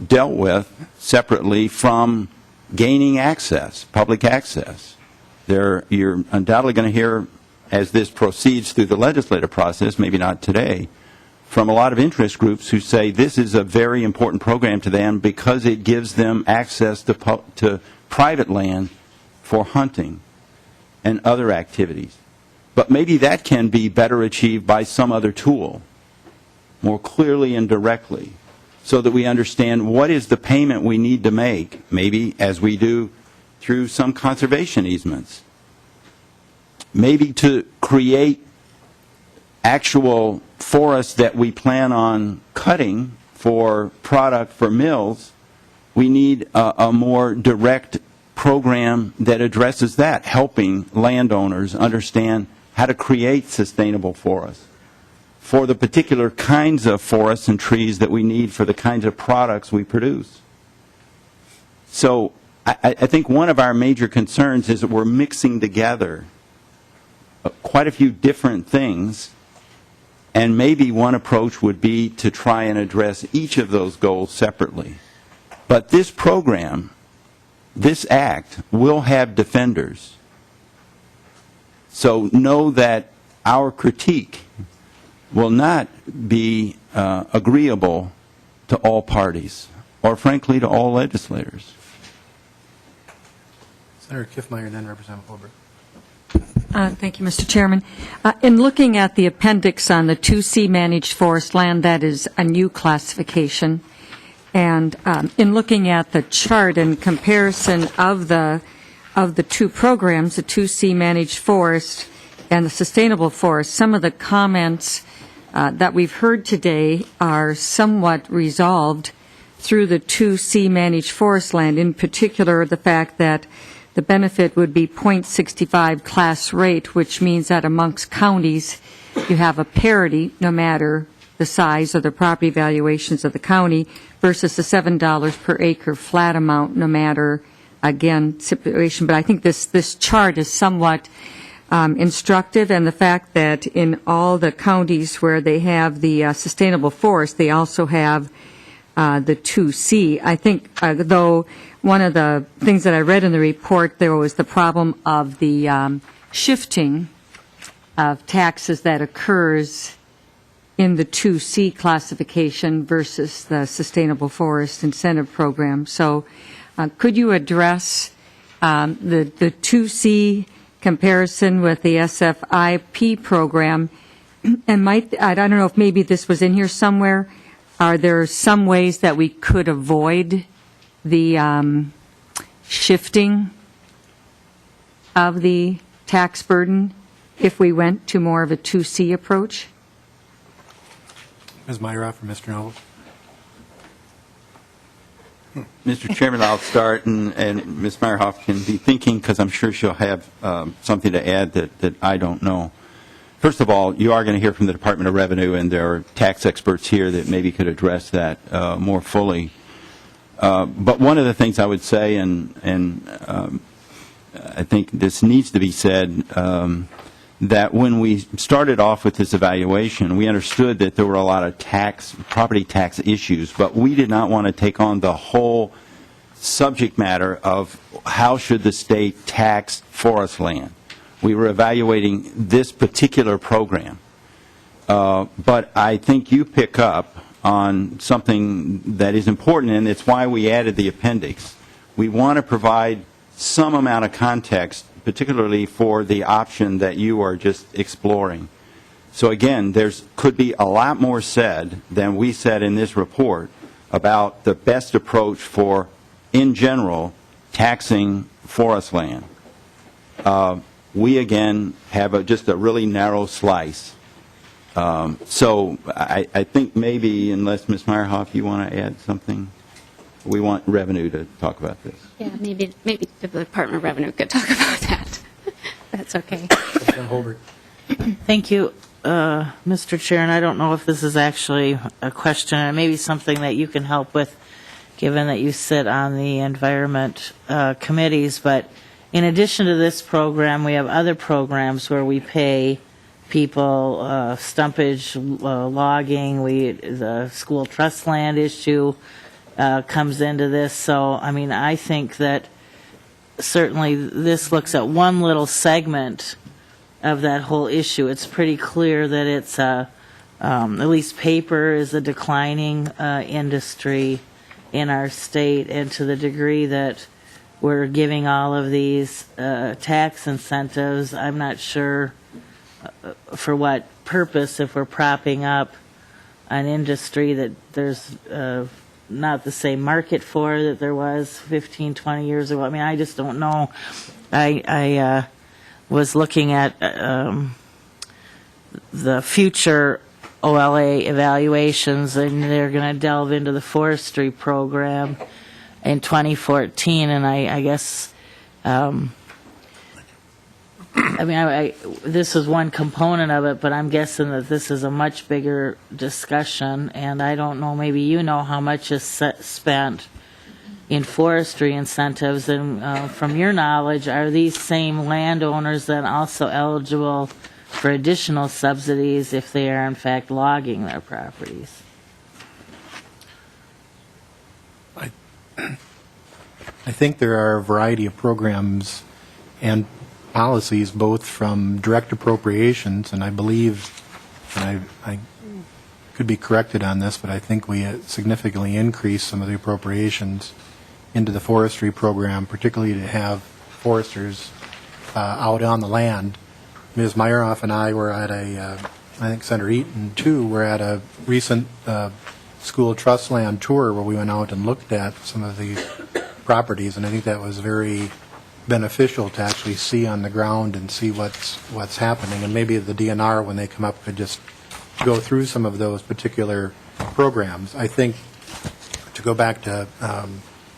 dealt with separately from gaining access, public access. You're undoubtedly going to hear, as this proceeds through the legislative process, maybe not today, from a lot of interest groups who say this is a very important program to them because it gives them access to private land for hunting and other activities. But maybe that can be better achieved by some other tool, more clearly and directly, so that we understand what is the payment we need to make, maybe as we do through some conservation easements. Maybe to create actual forests that we plan on cutting for product for mills, we need a more direct program that addresses that, helping landowners understand how to create sustainable forests for the particular kinds of forests and trees that we need for the kinds of products we produce. So I think one of our major concerns is that we're mixing together quite a few different things, and maybe one approach would be to try and address each of those goals separately. But this program, this act, will have defenders. So know that our critique will not be agreeable to all parties, or frankly to all legislators. Senator Kiffmeyer and then Representative Holbrook. Thank you, Mr. Chairman. In looking at the appendix on the 2C managed forest land, that is a new classification. And in looking at the chart in comparison of the two programs, the 2C managed forest and the sustainable forest, some of the comments that we've heard today are somewhat resolved through the 2C managed forest land, in particular the fact that the benefit would be 0.65 class rate, which means that amongst counties you have a parity no matter the size or the property valuations of the county versus the $7 per acre flat amount no matter, again, situation. But I think this chart is somewhat instructive, and the fact that in all the counties where they have the sustainable forest, they also have the 2C. I think, though, one of the things that I read in the report, there was the problem of the shifting of taxes that occurs in the 2C classification versus the Sustainable Forest Incentive Program. So could you address the 2C comparison with the SFIP program? And I don't know if maybe this was in here somewhere. Are there some ways that we could avoid the shifting of the tax burden if we went to more of a 2C approach? Ms. Meyerhoff or Mr. Noble? Mr. Chairman, I'll start, and Ms. Meyerhoff can be thinking, because I'm sure she'll have something to add that I don't know. First of all, you are going to hear from the Department of Revenue, and there are tax experts here that maybe could address that more fully. But one of the things I would say, and I think this needs to be said, that when we started off with this evaluation, we understood that there were a lot of property tax issues, but we did not want to take on the whole subject matter of how should the state tax forest land. We were evaluating this particular program. But I think you pick up on something that is important, and it's why we added the appendix. We want to provide some amount of context, particularly for the option that you are just exploring. So again, could be a lot more said than we said in this report about the best approach for, in general, taxing forest land. We, again, have just a really narrow slice. So I think maybe, unless Ms. Meyerhoff, you want to add something? We want Revenue to talk about this. Yeah, maybe the Department of Revenue could talk about that. That's okay. Thank you, Mr. Chair, and I don't know if this is actually a question, and maybe something that you can help with, given that you sit on the environment committees, but in addition to this program, we have other programs where we pay people stumpage, logging, the school trust land issue comes into this. So, I mean, I think that certainly this looks at one little segment of that whole issue. It's pretty clear that it's, at least paper is a declining industry in our state, and to the degree that we're giving all of these tax incentives, I'm not sure for what purpose if we're propping up an industry that there's not the same market for that there was 15, 20 years ago. I mean, I just don't know. I was looking at the future OLA evaluations, and they're going to delve into the forestry program in 2014, and I guess, I mean, this is one component of it, but I'm guessing that this is a much bigger discussion, and I don't know, maybe you know how much is spent in forestry incentives, and from your knowledge, are these same landowners then also eligible for additional subsidies if they are in fact logging their properties? I think there are a variety of programs and policies, both from direct appropriations, and I believe, and I could be corrected on this, but I think we significantly increased some of the appropriations into the forestry program, particularly to have foresters out on the land. Ms. Meyerhoff and I were at I think Senator Eaton too, were at a recent school trust land tour where we went out and looked at some of the properties, and I think that was very beneficial to actually see on the ground and see what's happening. And maybe the DNR, when they come up, could just go through some of those particular programs. I think, to go back to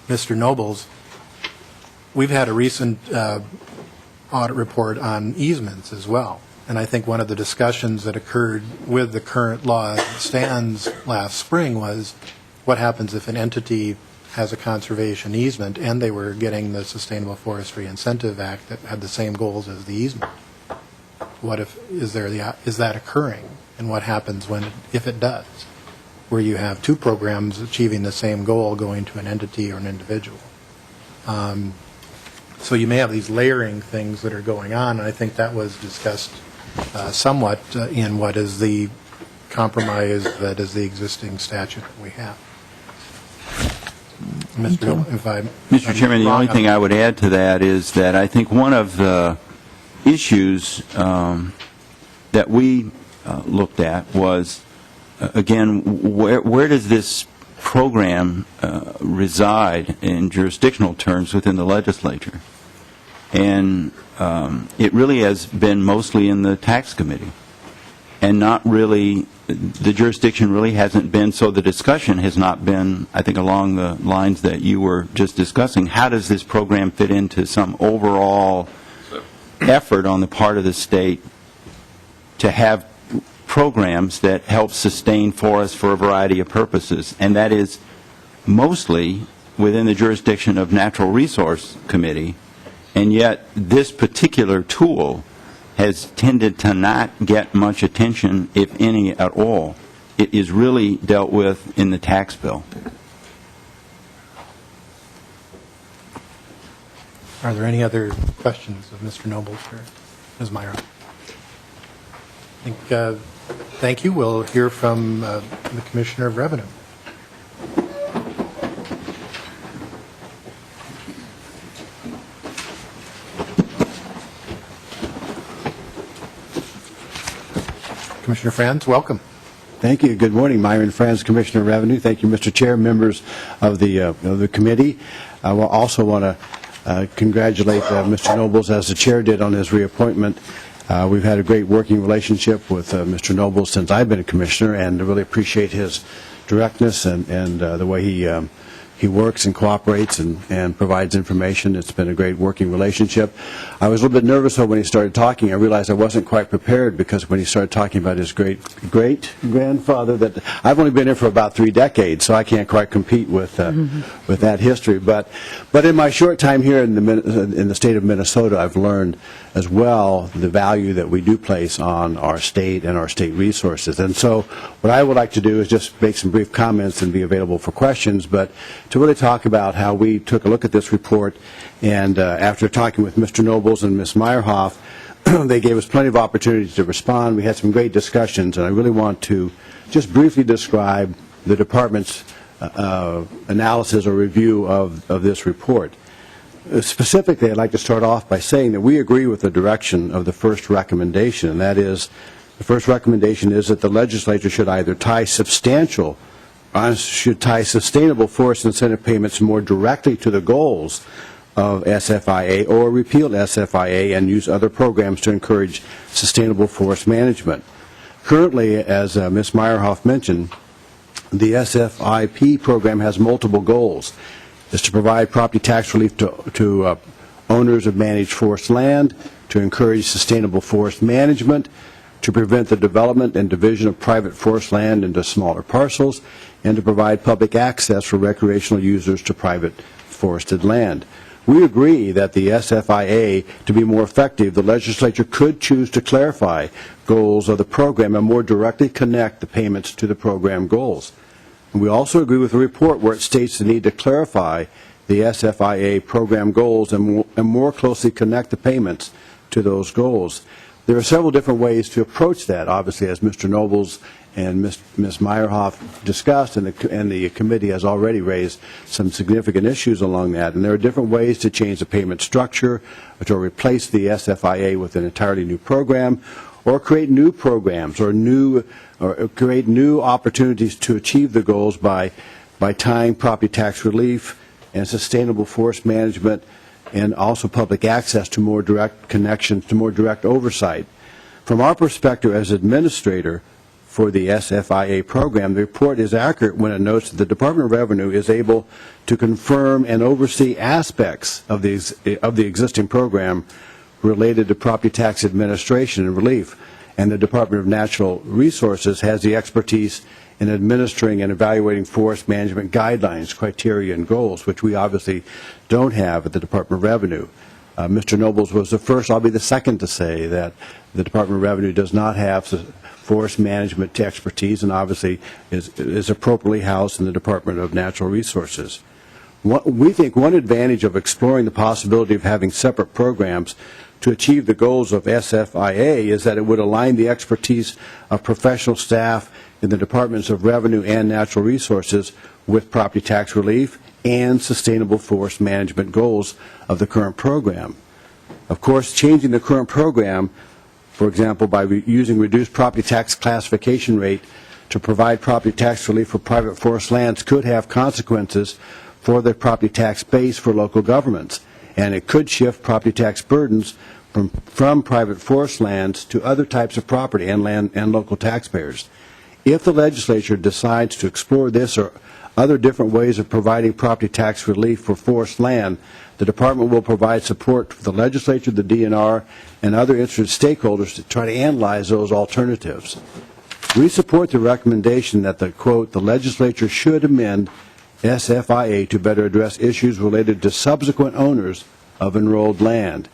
Mr. Noble's, we've had a recent audit report on easements as well. And I think one of the discussions that occurred with the current law as it stands last spring was what happens if an entity has a conservation easement and they were getting the Sustainable Forestry Incentive Act that had the same goals as the easement. What if, is that occurring? And what happens if it does? Where you have two programs achieving the same goal going to an entity or an individual. So you may have these layering things that are going on, and I think that was discussed somewhat in what is the compromise that is the existing statute that we have. Mr. Chairman, the only thing I would add to that is that I think one of the issues that we looked at was, again, where does this program reside in jurisdictional terms within the legislature? And it really has been mostly in the tax committee, and not really, the jurisdiction really hasn't been, so the discussion has not been, I think, along the lines that you were just discussing. How does this program fit into some overall effort on the part of the state to have programs that help sustain forests for a variety of purposes? And that is mostly within the jurisdiction of Natural Resource Committee, and yet this particular tool has tended to not get much attention, if any at all. It is really dealt with in the tax bill. Are there any other questions of Mr. Noble or Ms. Meyer? Thank you. We'll hear from the Commissioner of Revenue. Commissioner Franz, welcome. Thank you. Good morning. Myron Franz, Commissioner of Revenue. Thank you, Mr. Chair, members of the committee. I will also want to congratulate Mr. Nobles, as the chair did, on his reappointment. We've had a great working relationship with Mr. Nobles since I've been a commissioner, and I really appreciate his directness and the way he works and cooperates and provides information. It's been a great working relationship. I was a little bit nervous, though, when he started talking. I realized I wasn't quite prepared, because when he started talking about his great-grandfather, that I've only been here for about 3 decades, so I can't quite compete with that history. But in my short time here in the state of Minnesota, I've learned as well the value that we do place on our state and our state resources. And so what I would like to do is just make some brief comments and be available for questions, but to really talk about how we took a look at this report. And after talking with Mr. Nobles and Ms. Meyerhoff, they gave us plenty of opportunities to respond. We had some great discussions, and I really want to just briefly describe the department's analysis or review of this report. Specifically, I'd like to start off by saying that we agree with the direction of the first recommendation, and that is, the first recommendation is that the legislature should either should tie sustainable forest incentive payments more directly to the goals of SFIA, or repeal SFIA and use other programs to encourage sustainable forest management. Currently, as Ms. Meyerhoff mentioned, the SFIP program has multiple goals. Is to provide property tax relief to owners of managed forest land, to encourage sustainable forest management, to prevent the development and division of private forest land into smaller parcels, and to provide public access for recreational users to private forested land. We agree that the SFIA, to be more effective, the legislature could choose to clarify goals of the program and more directly connect the payments to the program goals. We also agree with the report where it states the need to clarify the SFIA program goals and more closely connect the payments to those goals. There are several different ways to approach that, obviously, as Mr. Nobles and Ms. Meyerhoff discussed, and the committee has already raised some significant issues along that. And there are different ways to change the payment structure, or to replace the SFIA with an entirely new program, or create new programs, or create new opportunities to achieve the goals by tying property tax relief and sustainable forest management, and also public access to more direct connections, to more direct oversight. From our perspective as administrator for the SFIA program, the report is accurate when it notes that the Department of Revenue is able to confirm and oversee aspects of the existing program related to property tax administration and relief, and the Department of Natural Resources has the expertise in administering and evaluating forest management guidelines, criteria, and goals, which we obviously don't have at the Department of Revenue. Mr. Nobles was the first, I'll be the second to say that the Department of Revenue does not have forest management expertise, and obviously is appropriately housed in the Department of Natural Resources. We think one advantage of exploring the possibility of having separate programs to achieve the goals of SFIA is that it would align the expertise of professional staff in the Departments of Revenue and Natural Resources with property tax relief and sustainable forest management goals of the current program. Of course, changing the current program, for example, by using reduced property tax classification rate to provide property tax relief for private forest lands, could have consequences for the property tax base for local governments, and it could shift property tax burdens from private forest lands to other types of property and land and local taxpayers. If the legislature decides to explore this or other different ways of providing property tax relief for forest land, the department will provide support for the legislature, the DNR, and other interested stakeholders to try to analyze those alternatives. We support the recommendation that the legislature should amend SFIA to better address issues related to subsequent owners of enrolled land.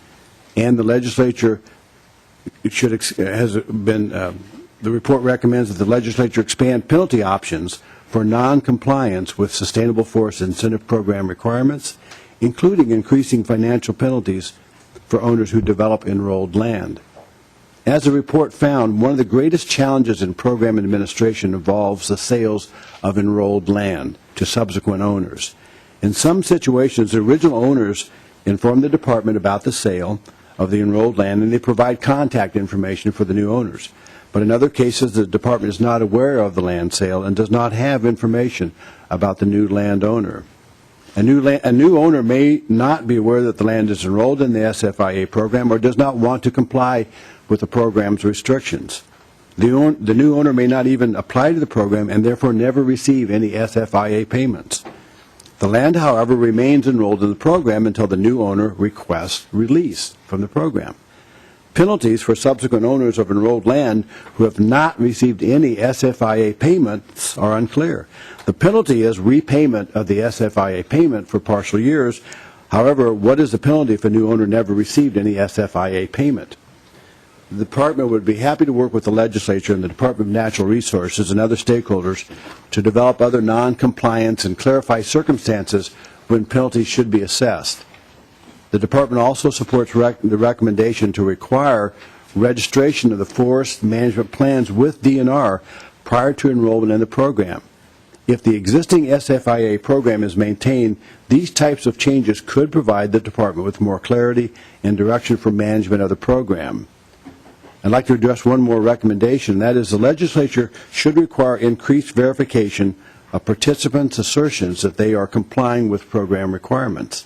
And the legislature the report recommends that the legislature expand penalty options for non-compliance with Sustainable Forest Incentive Program requirements, including increasing financial penalties for owners who develop enrolled land. As the report found, one of the greatest challenges in program administration involves the sales of enrolled land to subsequent owners. In some situations, the original owners inform the department about the sale of the enrolled land, and they provide contact information for the new owners. but in other cases, the department is not aware of the land sale and does not have information about the new landowner. A new owner may not be aware that the land is enrolled in the SFIA program or does not want to comply with the program's restrictions. The new owner may not even apply to the program and therefore never receive any SFIA payments. The land, however, remains enrolled in the program until the new owner requests release from the program. Penalties for subsequent owners of enrolled land who have not received any SFIA payments are unclear. The penalty is repayment of the SFIA payment for partial years. However, what is the penalty if a new owner never received any SFIA payment? The department would be happy to work with the legislature and the Department of Natural Resources and other stakeholders to develop other non-compliance and clarify circumstances when penalties should be assessed. The department also supports the recommendation to require registration of the forest management plans with DNR prior to enrollment in the program. If the existing SFIA program is maintained, these types of changes could provide the department with more clarity and direction for management of the program. I'd like to address one more recommendation. That is, the legislature should require increased verification of participants' assertions that they are complying with program requirements.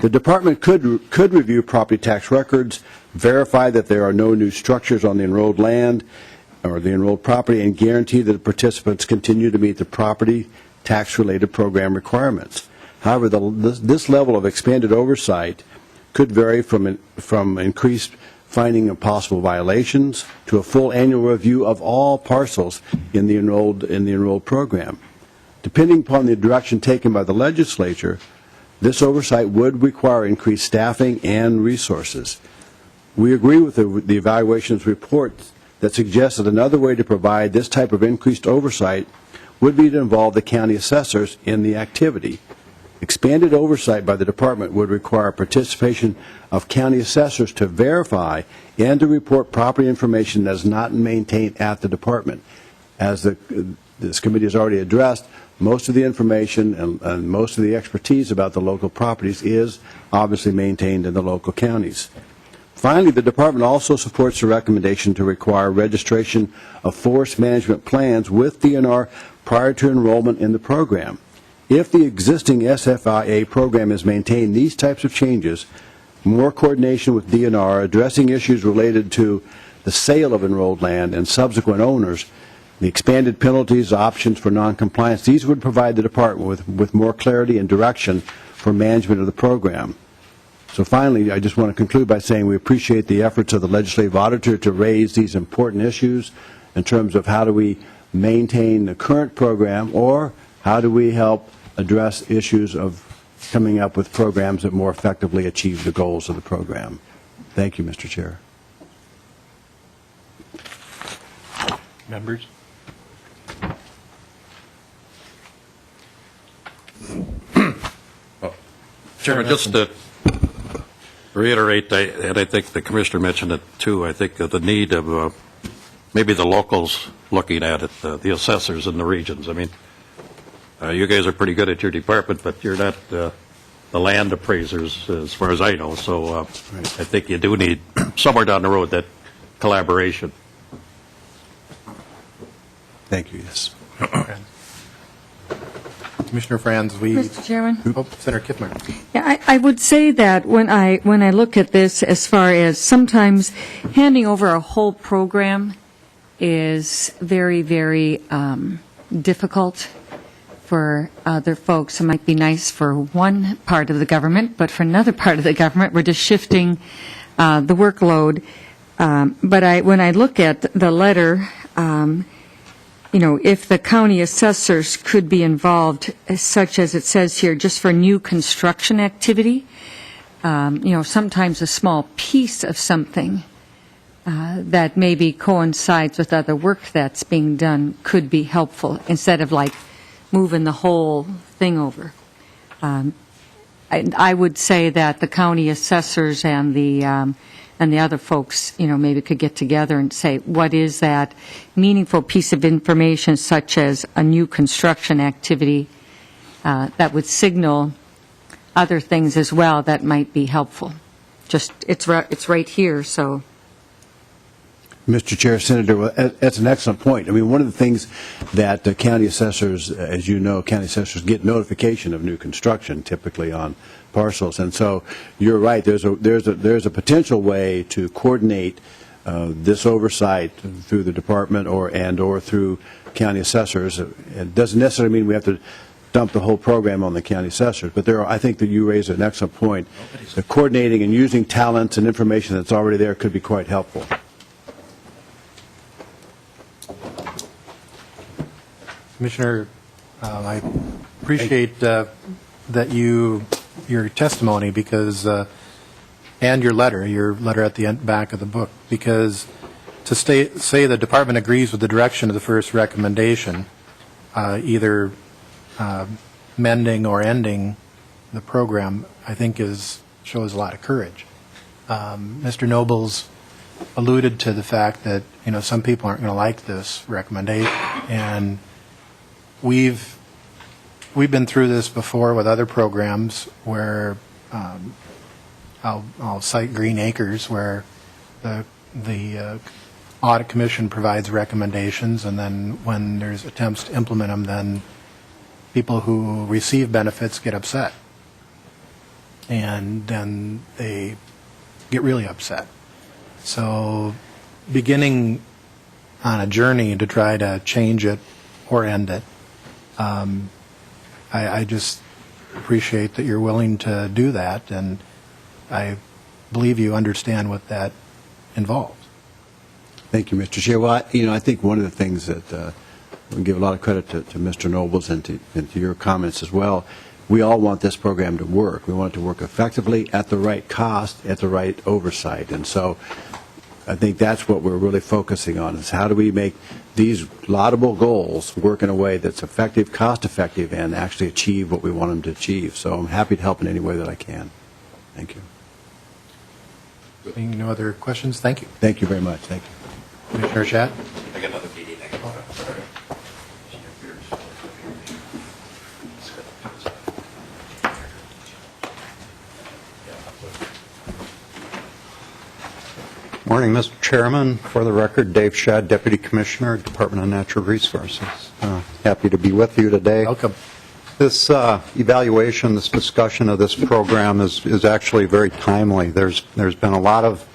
The department could review property tax records, verify that there are no new structures on the enrolled land or the enrolled property, and guarantee that the participants continue to meet the property tax-related program requirements. However, this level of expanded oversight could vary from increased finding of possible violations to a full annual review of all parcels in the enrolled program. Depending upon the direction taken by the legislature, this oversight would require increased staffing and resources. We agree with the evaluations report that suggests that another way to provide this type of increased oversight would be to involve the county assessors in the activity. Expanded oversight by the department would require participation of county assessors to verify and to report property information that is not maintained at the department. As this committee has already addressed, most of the information and most of the expertise about the local properties is obviously maintained in the local counties. Finally, the department also supports the recommendation to require registration of forest management plans with DNR prior to enrollment in the program. If the existing SFIA program is maintained, these types of changes, more coordination with DNR, addressing issues related to the sale of enrolled land and subsequent owners, the expanded penalties, options for noncompliance, these would provide the department with more clarity and direction for management of the program. So finally, I just want to conclude by saying we appreciate the efforts of the legislative auditor to raise these important issues in terms of how do we maintain the current program or how do we help address issues of coming up with programs that more effectively achieve the goals of the program. Thank you, Mr. Chair. Members? Chairman, just to reiterate, and I think the Commissioner mentioned it too, I think the need of maybe the locals looking at it, the assessors in the regions. I mean, you guys are pretty good at your department, but you're not the land appraisers as far as I know, so I think you do need somewhere down the road that collaboration. Thank you, yes. Commissioner Franz, Mr. Chairman? Senator Kiffmeyer. Yeah, I would say that when I look at this, as far as sometimes handing over a whole program is very, very difficult for other folks. It might be nice for one part of the government, but for another part of the government, we're just shifting the workload. But when I look at the letter, if the county assessors could be involved, such as it says here, just for new construction activity, sometimes a small piece of something that maybe coincides with other work that's being done could be helpful, instead of like moving the whole thing over. I would say that the county assessors and the other folks, maybe could get together and say, what is that meaningful piece of information, such as a new construction activity, that would signal other things as well that might be helpful. Just, it's right here, so. Mr. Chair, Senator, well, that's an excellent point. I mean, one of the things that county assessors, as you know, county assessors get notification of new construction, typically on parcels, and so you're right. There's a potential way to coordinate this oversight through the department or through county assessors. It doesn't necessarily mean we have to dump the whole program on the county assessors, but I think that you raise an excellent point. The coordinating and using talents and information that's already there could be quite helpful. Commissioner, I appreciate that your testimony because, and your letter at the back of the book, because to say the department agrees with the direction of the first recommendation, either mending or ending the program, I think shows a lot of courage. Mr. Nobles alluded to the fact that some people aren't going to like this recommendation, and we've been through this before with other programs where I'll cite Green Acres, where the Audit Commission provides recommendations, and then when there's attempts to implement them, then people who receive benefits get upset, and then they get really upset. So beginning on a journey to try to change it or end it, I just appreciate that you're willing to do that, and I believe you understand what that involves. Thank you, Mr. Chair. Well, I think one of the things that we give a lot of credit to Mr. Nobles and to your comments as well. We all want this program to work. We want it to work effectively at the right cost, at the right oversight, and so I think that's what we're really focusing on, is how do we make these laudable goals work in a way that's effective, cost-effective, and actually achieve what we want them to achieve. So I'm happy to help in any way that I can. Thank you. Seeing no other questions, thank you. Thank you very much. Thank you. Commissioner Schatt? I got another meeting. Morning, Mr. Chairman. For the record, Dave Shad, Deputy Commissioner, Department of Natural Resources. Happy to be with you today. Welcome. This evaluation, this discussion of this program is actually very timely. There's been a lot of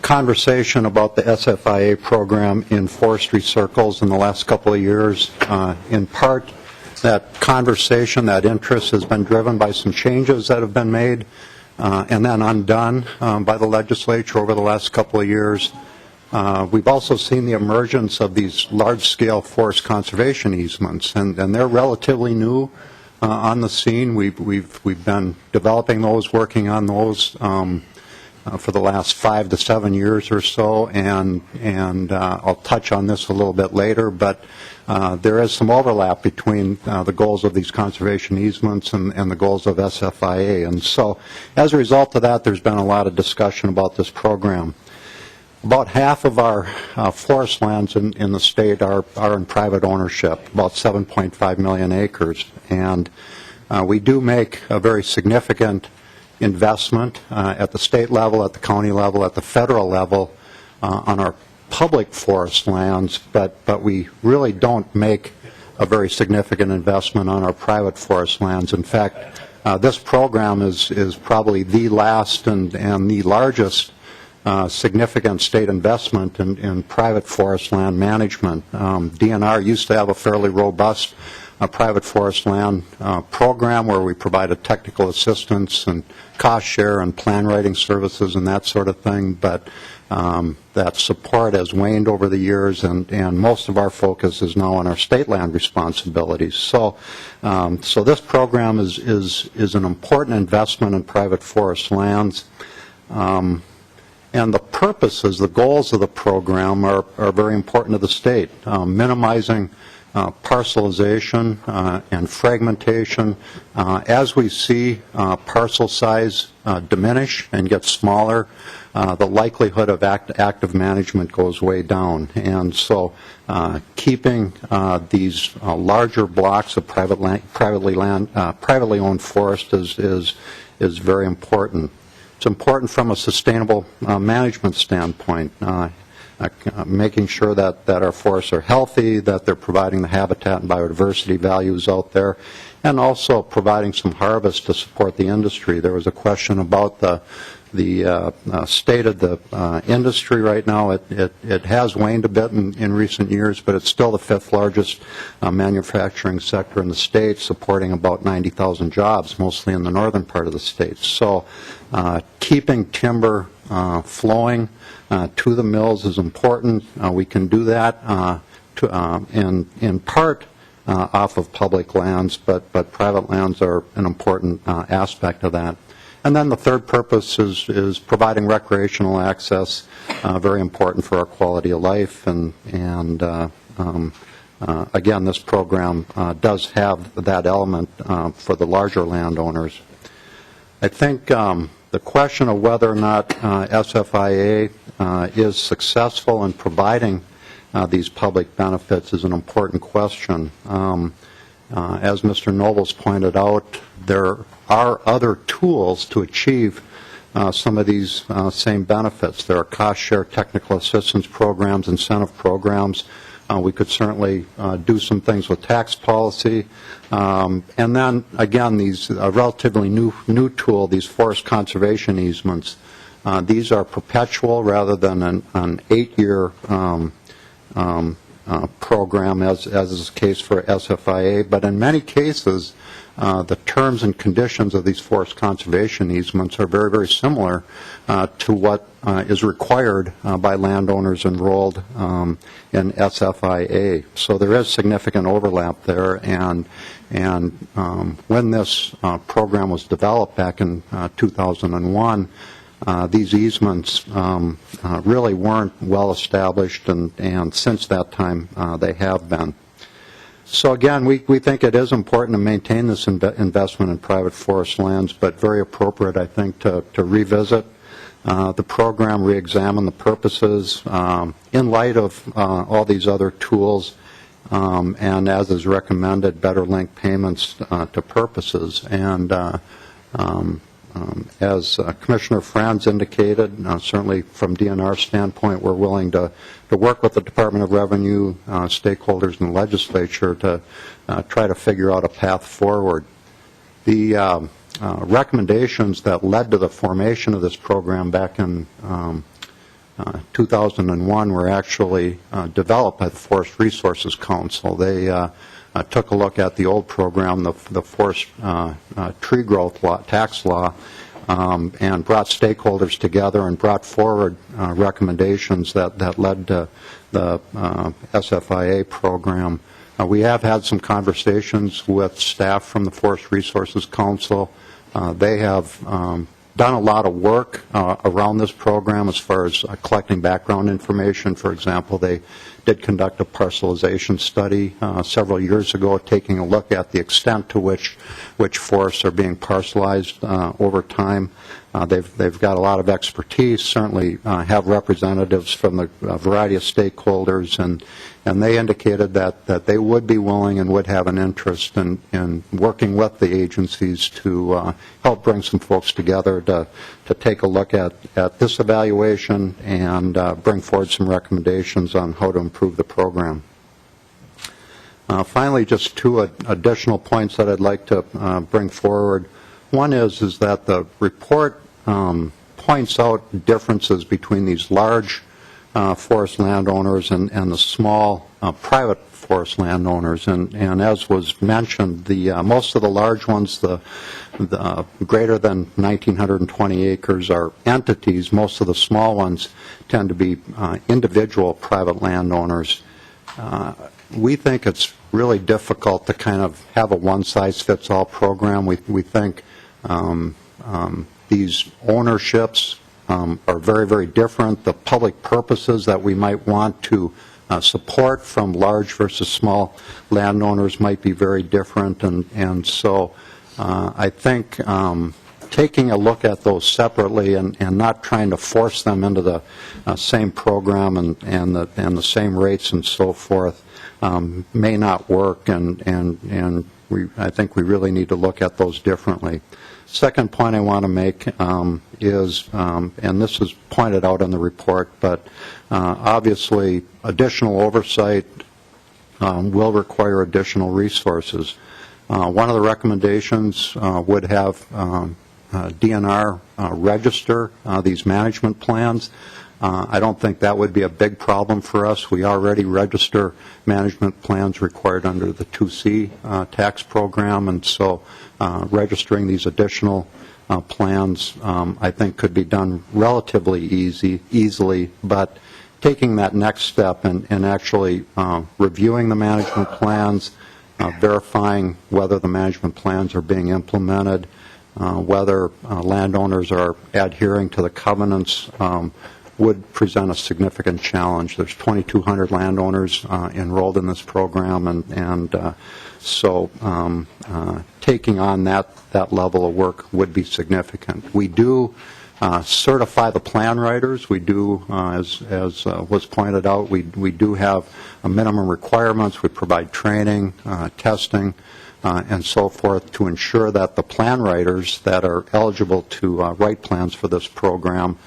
conversation about the SFIA program in forestry circles in the last couple of years. In part, that conversation, that interest has been driven by some changes that have been made and then undone by the legislature over the last couple of years. We've also seen the emergence of these large-scale forest conservation easements, and they're relatively new on the scene. We've been developing those, working on those for the last 5 to 7 years or so, and I'll touch on this a little bit later, but there is some overlap between the goals of these conservation easements and the goals of SFIA, and so as a result of that, there's been a lot of discussion about this program. About half of our forest lands in the state are in private ownership, about 7.5 million acres, and we do make a very significant investment at the state level, at the county level, at the federal level on our public forest lands, but we really don't make a very significant investment on our private forest lands. In fact, this program is probably the last and the largest significant state investment in private forest land management. DNR used to have a fairly robust private forest land program where we provided technical assistance and cost share and plan writing services and that sort of thing, but that support has waned over the years, and most of our focus is now on our state land responsibilities. So this program is an important investment in private forest lands. And the purposes, the goals of the program are very important to the state, minimizing parcelization and fragmentation. As we see parcel size diminish and get smaller, the likelihood of active management goes way down. And so keeping these larger blocks of privately owned forest is very important. It's important from a sustainable management standpoint. making sure that our forests are healthy, that they're providing the habitat and biodiversity values out there, and also providing some harvest to support the industry. There was a question about the state of the industry right now. It has waned a bit in recent years, but it's still the fifth largest manufacturing sector in the state, supporting about 90,000 jobs, mostly in the northern part of the state. So keeping timber flowing to the mills is important. We can do that in part off of public lands, but private lands are an important aspect of that. And then the third purpose is providing recreational access, very important for our quality of life. And again, this program does have that element for the larger landowners. I think the question of whether or not SFIA is successful in providing these public benefits is an important question. As Mr. Nobles pointed out, there are other tools to achieve some of these same benefits. There are cost-share technical assistance programs, incentive programs. We could certainly do some things with tax policy. And then, again, these relatively new tool, these forest conservation easements, these are perpetual rather than an 8-year program, as is the case for SFIA. But in many cases, the terms and conditions of these forest conservation easements are very, very similar to what is required by landowners enrolled in SFIA. So there is significant overlap there, and when this program was developed back in 2001, these easements really weren't well established, and since that time they have been. So again, we think it is important to maintain this investment in private forest lands, but very appropriate, I think, to revisit the program, re-examine the purposes in light of all these other tools, and as is recommended, better link payments to purposes. And as Commissioner Franz indicated, certainly from DNR standpoint, we're willing to work with the Department of Revenue, stakeholders in the legislature to try to figure out a path forward. The recommendations that led to the formation of this program back in 2001 were actually developed by the Forest Resources Council. They took a look at the old program, the Forest Tree Growth law, tax law, and brought stakeholders together and brought forward recommendations that led to the SFIA program. We have had some conversations with staff from the Forest Resources Council. They have done a lot of work around this program as far as collecting background information. For example, they did conduct a parcelization study several years ago, taking a look at the extent to which forests are being parcelized over time. They've got a lot of expertise, certainly have representatives from the variety of stakeholders, and they indicated that they would be willing and would have an interest in working with the agencies to help bring some folks together to take a look at this evaluation and bring forward some recommendations on how to improve the program. Finally, just two additional points that I'd like to bring forward. One is that the report points out differences between these large forest landowners and the small private forest landowners. And as was mentioned, most of the large ones, the greater than 1,920 acres, are entities. Most of the small ones tend to be individual private landowners. We think it's really difficult to kind of have a one-size-fits-all program. We think these ownerships are very, very different. The public purposes that we might want to support from large versus small landowners might be very different. And so I think taking a look at those separately and not trying to force them into the same program and the same rates and so forth may not work, and I think we really need to look at those differently. Second point I want to make is, and this is pointed out in the report, but obviously additional oversight will require additional resources. One of the recommendations would have DNR register these management plans. I don't think that would be a big problem for us. We already register management plans required under the 2C tax program, and so registering these additional plans I think could be done relatively easily, but taking that next step and actually reviewing the management plans, verifying whether the management plans are being implemented, whether landowners are adhering to the covenants would present a significant challenge. There's 2,200 landowners enrolled in this program, and so taking on that level of work would be significant. We do certify the plan writers. We do, as was pointed out, we do have minimum requirements. We provide training, testing, and so forth to ensure that the plan writers that are eligible to write plans for this program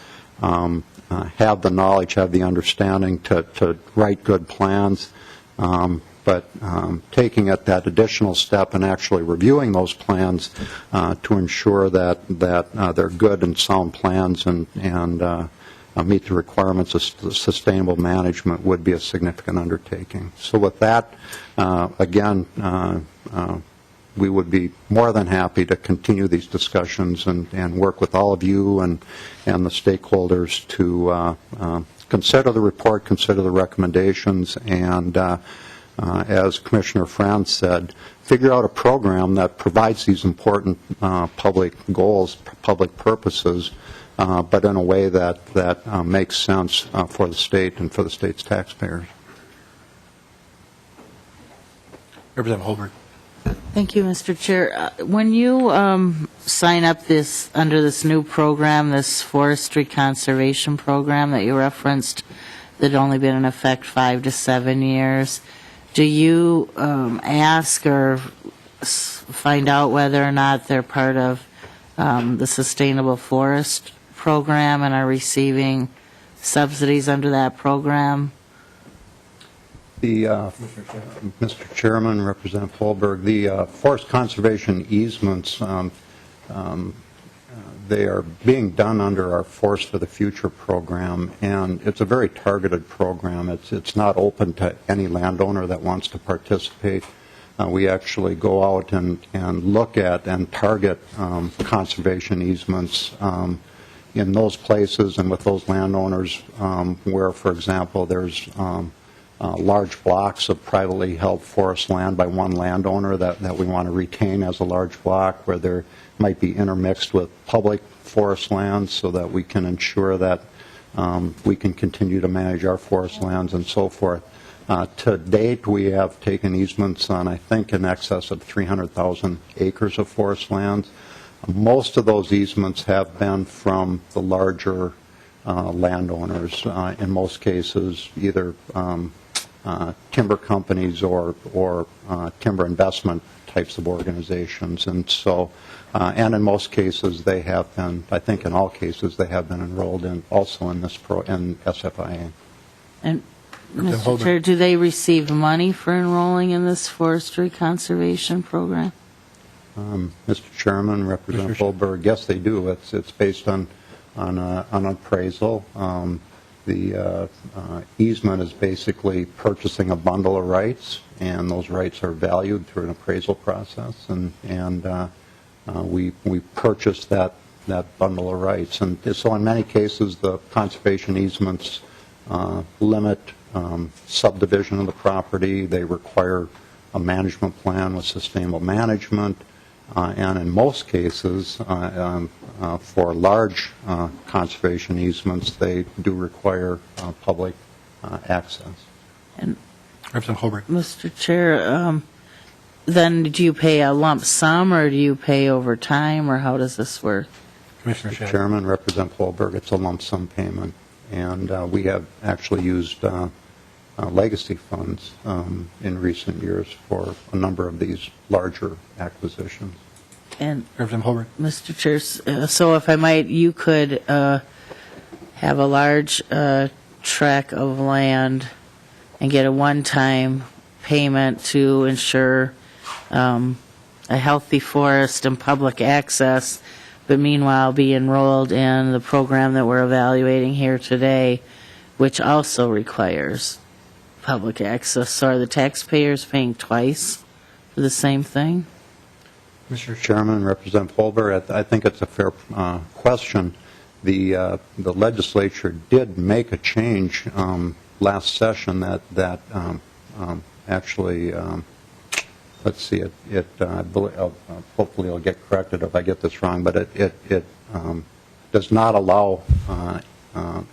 have the knowledge, have the understanding to write good plans. But taking it that additional step and actually reviewing those plans to ensure that they're good and sound plans and meet the requirements of sustainable management would be a significant undertaking. So with that, again, we would be more than happy to continue these discussions and work with all of you and the stakeholders to consider the report, consider the recommendations, and as Commissioner Franz said, figure out a program that provides these important public goals, public purposes, but in a way that makes sense for the state and for the state's taxpayers. Representative Holberg. Thank you, Mr. Chair. When you sign up under this new program, this forestry conservation program that you referenced, that only been in effect 5 to 7 years, do you ask or find out whether or not they're part of the sustainable forest program and are receiving subsidies under that program? Mr. Chairman, Representative Holberg, the forest conservation easements, they are being done under our Forest for the Future program, and it's a very targeted program. It's not open to any landowner that wants to participate. We actually go out and look at and target conservation easements in those places and with those landowners where, for example, there's large blocks of privately held forest land by one landowner that we want to retain as a large block, where there might be intermixed with public forest lands so that we can ensure that we can continue to manage our forest lands and so forth. To date, we have taken easements on, I think, in excess of 300,000 acres of forest lands. Most of those easements have been from the larger landowners, in most cases either timber companies or timber investment types of organizations. And so, and in most cases they have been, I think in all cases, they have been enrolled in also in this in SFIA. And Mr. Chair, do they receive money for enrolling in this forestry conservation program? Mr. Chairman, Representative Holberg, yes, they do. It's based on an appraisal. The easement is basically purchasing a bundle of rights, and those rights are valued through an appraisal process, and we purchase that bundle of rights. And so in many cases, the conservation easements limit subdivision of the property. They require a management plan with sustainable management. And in most cases, for large conservation easements, they do require public access. And Representative Holberg. Mr. Chair, then do you pay a lump sum, or do you pay over time, or how does this work? Commissioner Shea. Chairman, Representative Holberg, it's a lump sum payment. And we have actually used legacy funds in recent years for a number of these larger acquisitions. And Representative Holbrook. Mr. Chair, so if I might, you could have a large tract of land and get a one-time payment to ensure a healthy forest and public access, but meanwhile be enrolled in the program that we're evaluating here today, which also requires public access. So are the taxpayers paying twice for the same thing? Mr. Chairman, Representative Holbert, I think it's a fair question. The legislature did make a change last session that actually, let's see, hopefully I'll get corrected if I get this wrong, but it does not allow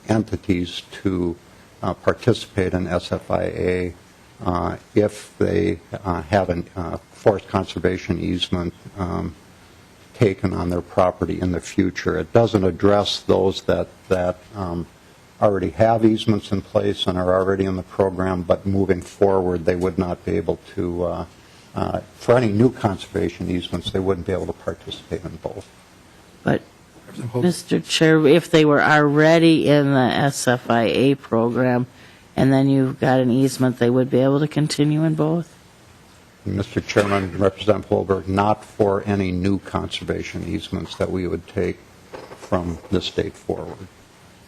entities to participate in SFIA if they have a forest conservation easement taken on their property in the future. It doesn't address those that already have easements in place and are already in the program, but moving forward, they would not be able to, for any new conservation easements, they wouldn't be able to participate in both. But, Mr. Chair, if they were already in the SFIA program and then you've got an easement, they would be able to continue in both? Mr. Chairman, Representative Holbert, not for any new conservation easements that we would take from this date forward.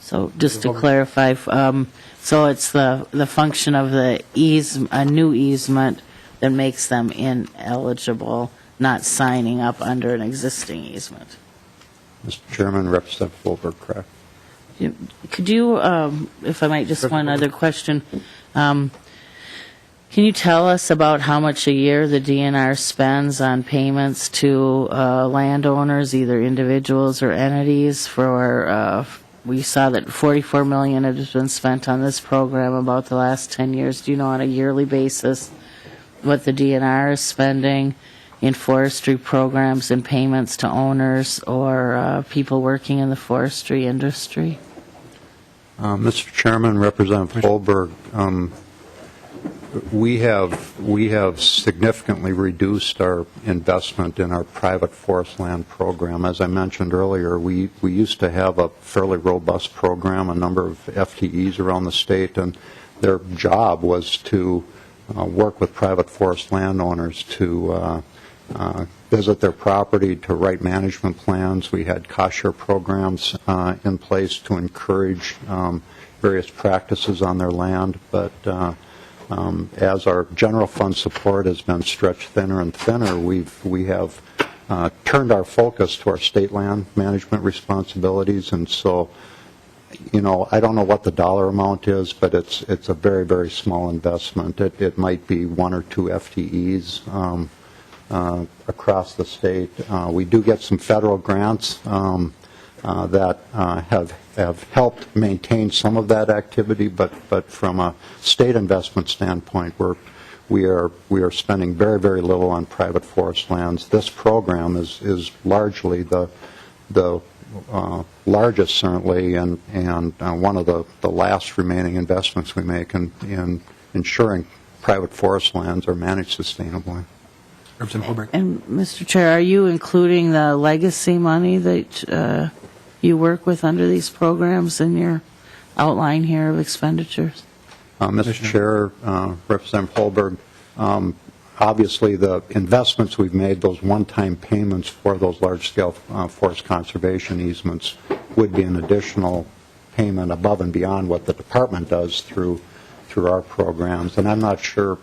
So just to clarify, so it's the function of a new easement that makes them ineligible, not signing up under an existing easement. Mr. Chairman, Representative Holbert, correct. Could you, if I might, just one other question. Can you tell us about how much a year the DNR spends on payments to landowners, either individuals or entities? For we saw that $44 million has been spent on this program about the last 10 years. Do you know on a yearly basis what the DNR is spending in forestry programs and payments to owners or people working in the forestry industry? Mr. Chairman, Representative Holberg, we have significantly reduced our investment in our private forest land program. As I mentioned earlier, we used to have a fairly robust program, a number of FTEs around the state, and their job was to work with private forest landowners to visit their property, to write management plans. We had cost share programs in place to encourage various practices on their land, but as our general fund support has been stretched thinner and thinner, we have turned our focus to our state land management responsibilities, and so, you know, I don't know what the dollar amount is, but it's a very, very small investment. It might be 1 or 2 FTEs across the state. We do get some federal grants that have helped maintain some of that activity, but from a state investment standpoint, we are spending very, very little on private forest lands. This program is largely the largest, certainly, and one of the last remaining investments we make in ensuring private forest lands are managed sustainably. And Mr. Chair, are you including the legacy money that you work with under these programs in your outline here of expenditures? Mr. Chair, Representative Holberg, obviously the investments we've made, those one-time payments for those large-scale forest conservation easements would be an additional payment above and beyond what the department does through our programs. And I'm not sure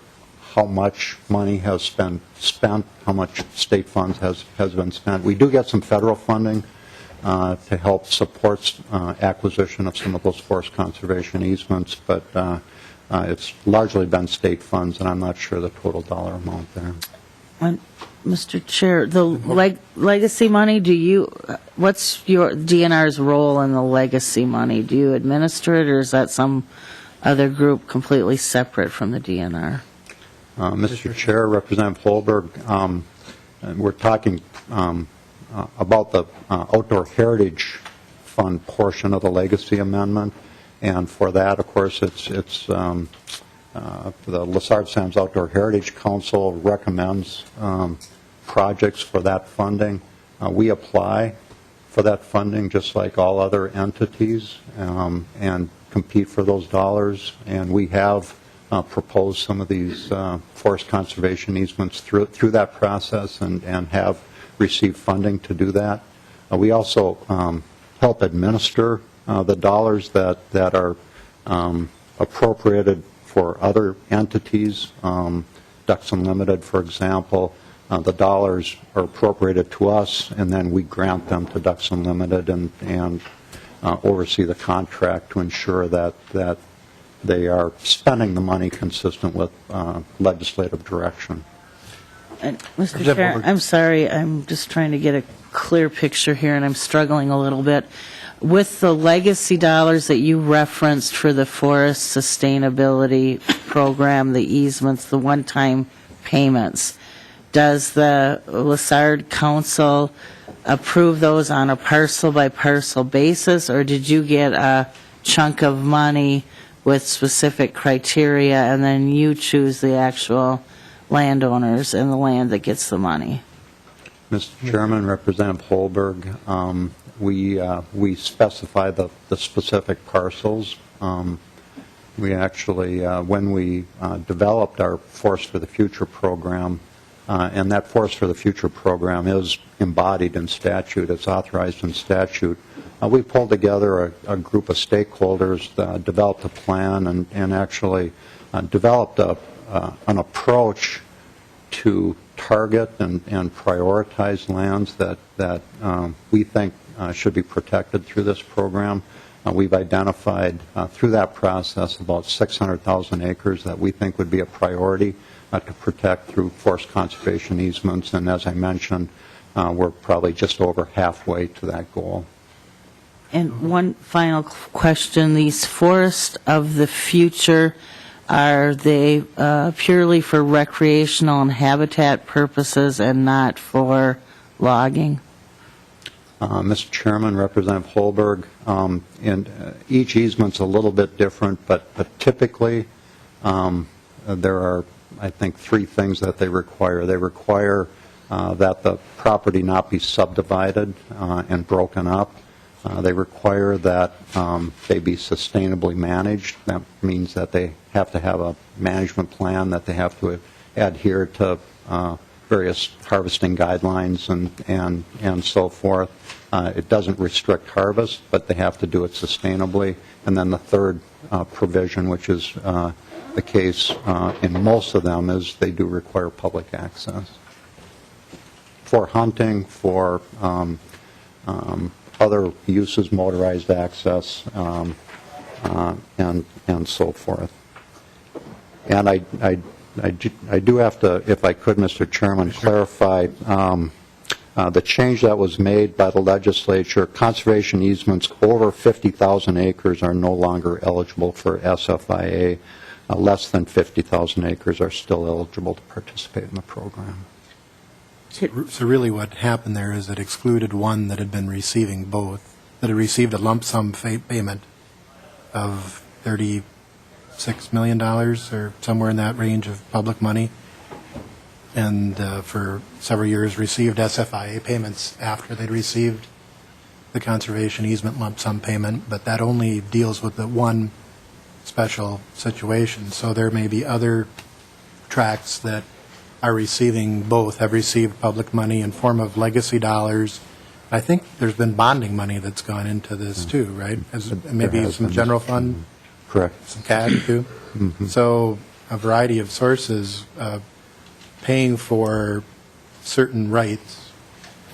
how much money has been spent, how much state funds has been spent. We do get some federal funding to help support acquisition of some of those forest conservation easements, but it's largely been state funds, and I'm not sure the total dollar amount there. And Mr. Chair, the legacy money, what's your DNR's role in the legacy money? Do you administer it, or is that some other group completely separate from the DNR? Mr. Chair, Representative Holberg, we're talking about the Outdoor Heritage Fund portion of the legacy amendment, and for that, of course, it's the LaSarge Sam's Outdoor Heritage Council recommends projects for that funding. We apply for that funding just like all other entities and compete for those dollars. And we have proposed some of these forest conservation easements through that process and have received funding to do that. We also help administer the dollars that are appropriated for other entities. Ducks Unlimited, for example, the dollars are appropriated to us, and then we grant them to Ducks Unlimited and oversee the contract to ensure that they are spending the money consistent with legislative direction. And, Mr. Chair, I'm sorry, I'm just trying to get a clear picture here, and I'm struggling a little bit. With the legacy dollars that you referenced for the forest sustainability program, the easements, the one-time payments, does the Lessard Council approve those on a parcel-by-parcel basis, or did you get a chunk of money with specific criteria, and then you choose the actual landowners and the land that gets the money? Mr. Chairman, Representative Holberg, we specify the specific parcels. We actually, when we developed our Forest for the Future program, and that Forest for the Future program is embodied in statute, it's authorized in statute, we pulled together a group of stakeholders, developed a plan, and actually developed an approach to target and prioritize lands that we think should be protected through this program. We've identified through that process about 600,000 acres that we think would be a priority to protect through forest conservation easements, and as I mentioned, we're probably just over halfway to that goal. And one final question, these forests of the future, are they purely for recreational and habitat purposes and not for logging? Mr. Chairman, Representative Holberg, and each easement's a little bit different, but typically there are, I think, three things that they require. They require that the property not be subdivided and broken up. They require that they be sustainably managed. That means that they have to have a management plan, that they have to adhere to various harvesting guidelines and so forth. It doesn't restrict harvest, but they have to do it sustainably. And then the third provision, which is the case in most of them, is they do require public access for hunting, for other uses, motorized access, and so forth. And I do have to, if I could, Mr. Chairman, clarify the change that was made by the legislature. Conservation easements over 50,000 acres are no longer eligible for SFIA. Less than 50,000 acres are still eligible to participate in the program. So really what happened there is it excluded one that had been receiving both, that had received a lump sum payment of $36 million or somewhere in that range of public money, and for several years received SFIA payments after they'd received the conservation easement lump sum payment, but that only deals with the one special situation. So there may be other tracts that are receiving both, have received public money in form of legacy dollars. I think there's been bonding money that's gone into this too, right? Maybe some general fund? Correct. Some cash too? Mm-hmm. So a variety of sources paying for certain rights,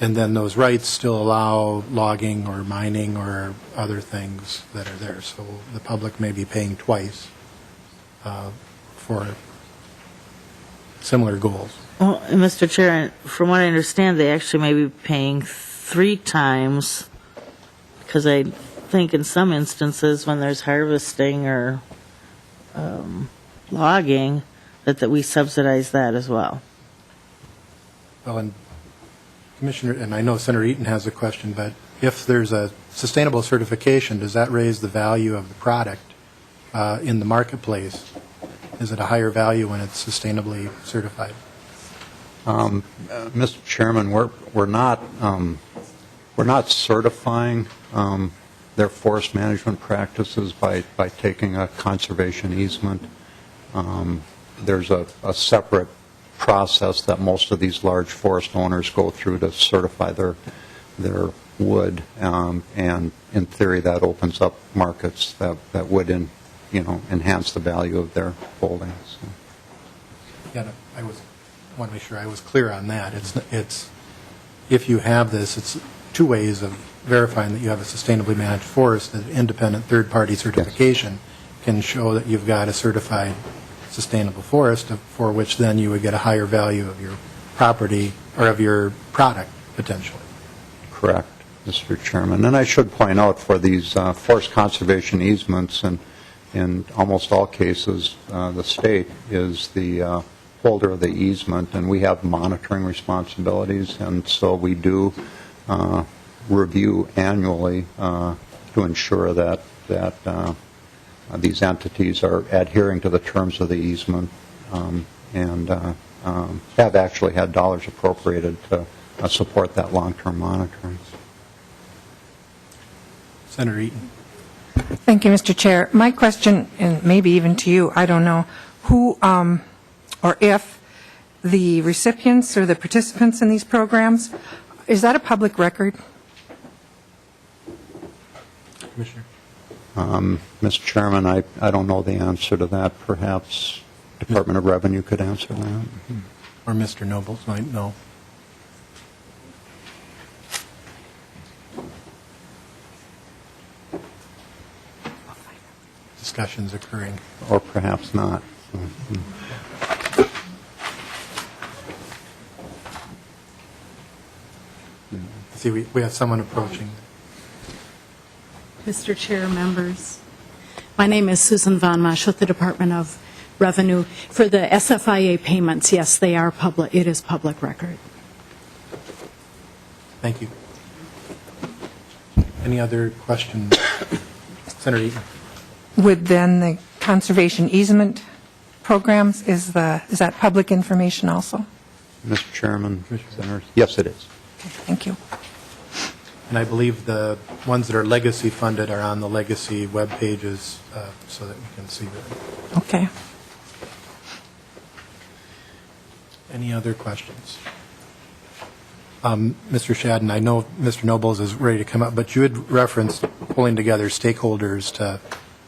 and then those rights still allow logging or mining or other things that are there. So the public may be paying twice for similar goals. Well, Mr. Chair, from what I understand, they actually may be paying 3 times, because I think in some instances when there's harvesting or logging, that we subsidize that as well. Well, and Commissioner, and I know Senator Eaton has a question, but if there's a sustainable certification, does that raise the value of the product in the marketplace? Is it a higher value when it's sustainably certified? Mr. Chairman, we're not certifying their forest management practices by taking a conservation easement. There's a separate process that most of these large forest owners go through to certify their wood, and in theory that opens up markets that would enhance the value of their holdings. Yeah, I want to make sure I was clear on that. It's if you have this, it's two ways of verifying that you have a sustainably managed forest. That independent third-party certification can show that you've got a certified sustainable forest, for which then you would get a higher value of your property or of your product potentially. Correct, Mr. Chairman. And I should point out for these forest conservation easements, and in almost all cases, the state is the holder of the easement, and we have monitoring responsibilities, and so we do review annually to ensure that these entities are adhering to the terms of the easement, and have actually had dollars appropriated to support that long-term monitoring. Senator Eaton. Thank you, Mr. Chair. My question, and maybe even to you, I don't know, who or if the recipients or the participants in these programs, is that a public record? Commissioner. Mr. Chairman, I don't know the answer to that. Perhaps Department of Revenue could answer that. Or Mr. Nobles might know. Discussions occurring. Or perhaps not. See, we have someone approaching. Mr. Chair, members, my name is Susan Von Mosch with the Department of Revenue. For the SFIA payments, yes, they are public. It is public record. Thank you. Any other questions? Senator Eaton. Would then the conservation easement programs, is that public information also? Mr. Chairman, Senators, yes, it is. Okay, thank you. And I believe the ones that are legacy funded are on the legacy web pages so that we can see them. Okay. Any other questions? Mr. Shadden, I know Mr. Nobles is ready to come up, but you had referenced pulling together stakeholders to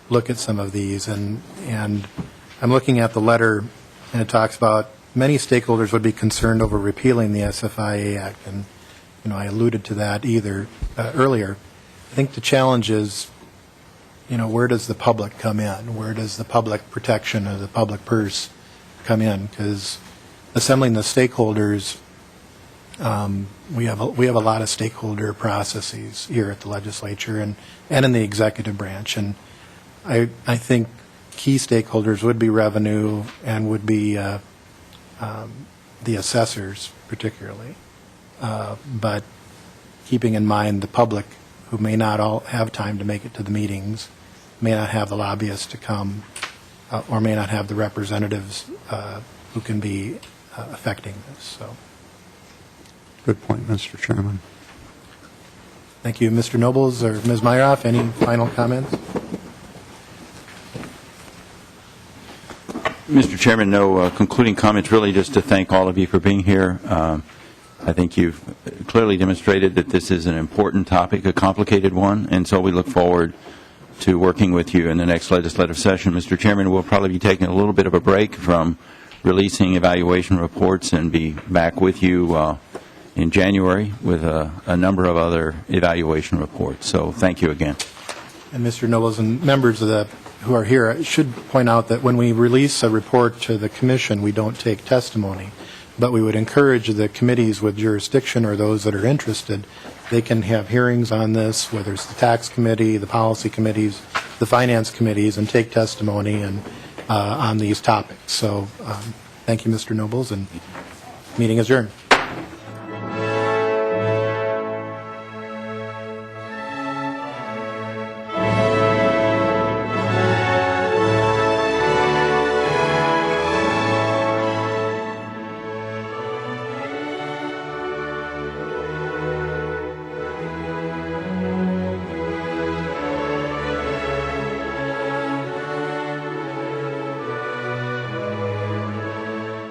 look at some of these, and I'm looking at the letter, and it talks about many stakeholders would be concerned over repealing the SFIA Act, and I alluded to that earlier. I think the challenge is, where does the public come in? Where does the public protection of the public purse come in? Because assembling the stakeholders, we have a lot of stakeholder processes here at the legislature and in the executive branch, and I think key stakeholders would be revenue and would be the assessors particularly. But keeping in mind the public who may not all have time to make it to the meetings, may not have the lobbyists to come, or may not have the representatives who can be affecting this. So, Good point, Mr. Chairman. thank you. Mr. Nobles or Ms. Meyerhoff, any final comments? Mr. Chairman, no concluding comments, really just to thank all of you for being here. I think you've clearly demonstrated that this is an important topic, a complicated one, and so we look forward to working with you in the next legislative session. Mr. Chairman, we'll probably be taking a little bit of a break from releasing evaluation reports and be back with you in January with a number of other evaluation reports. So thank you again. And Mr. Nobles and members who are here, I should point out that when we release a report to the commission, we don't take testimony. But we would encourage the committees with jurisdiction or those that are interested, they can have hearings on this, whether it's the tax committee, the policy committees, the finance committees, and take testimony on these topics. So thank you, Mr. Nobles, and meeting adjourned.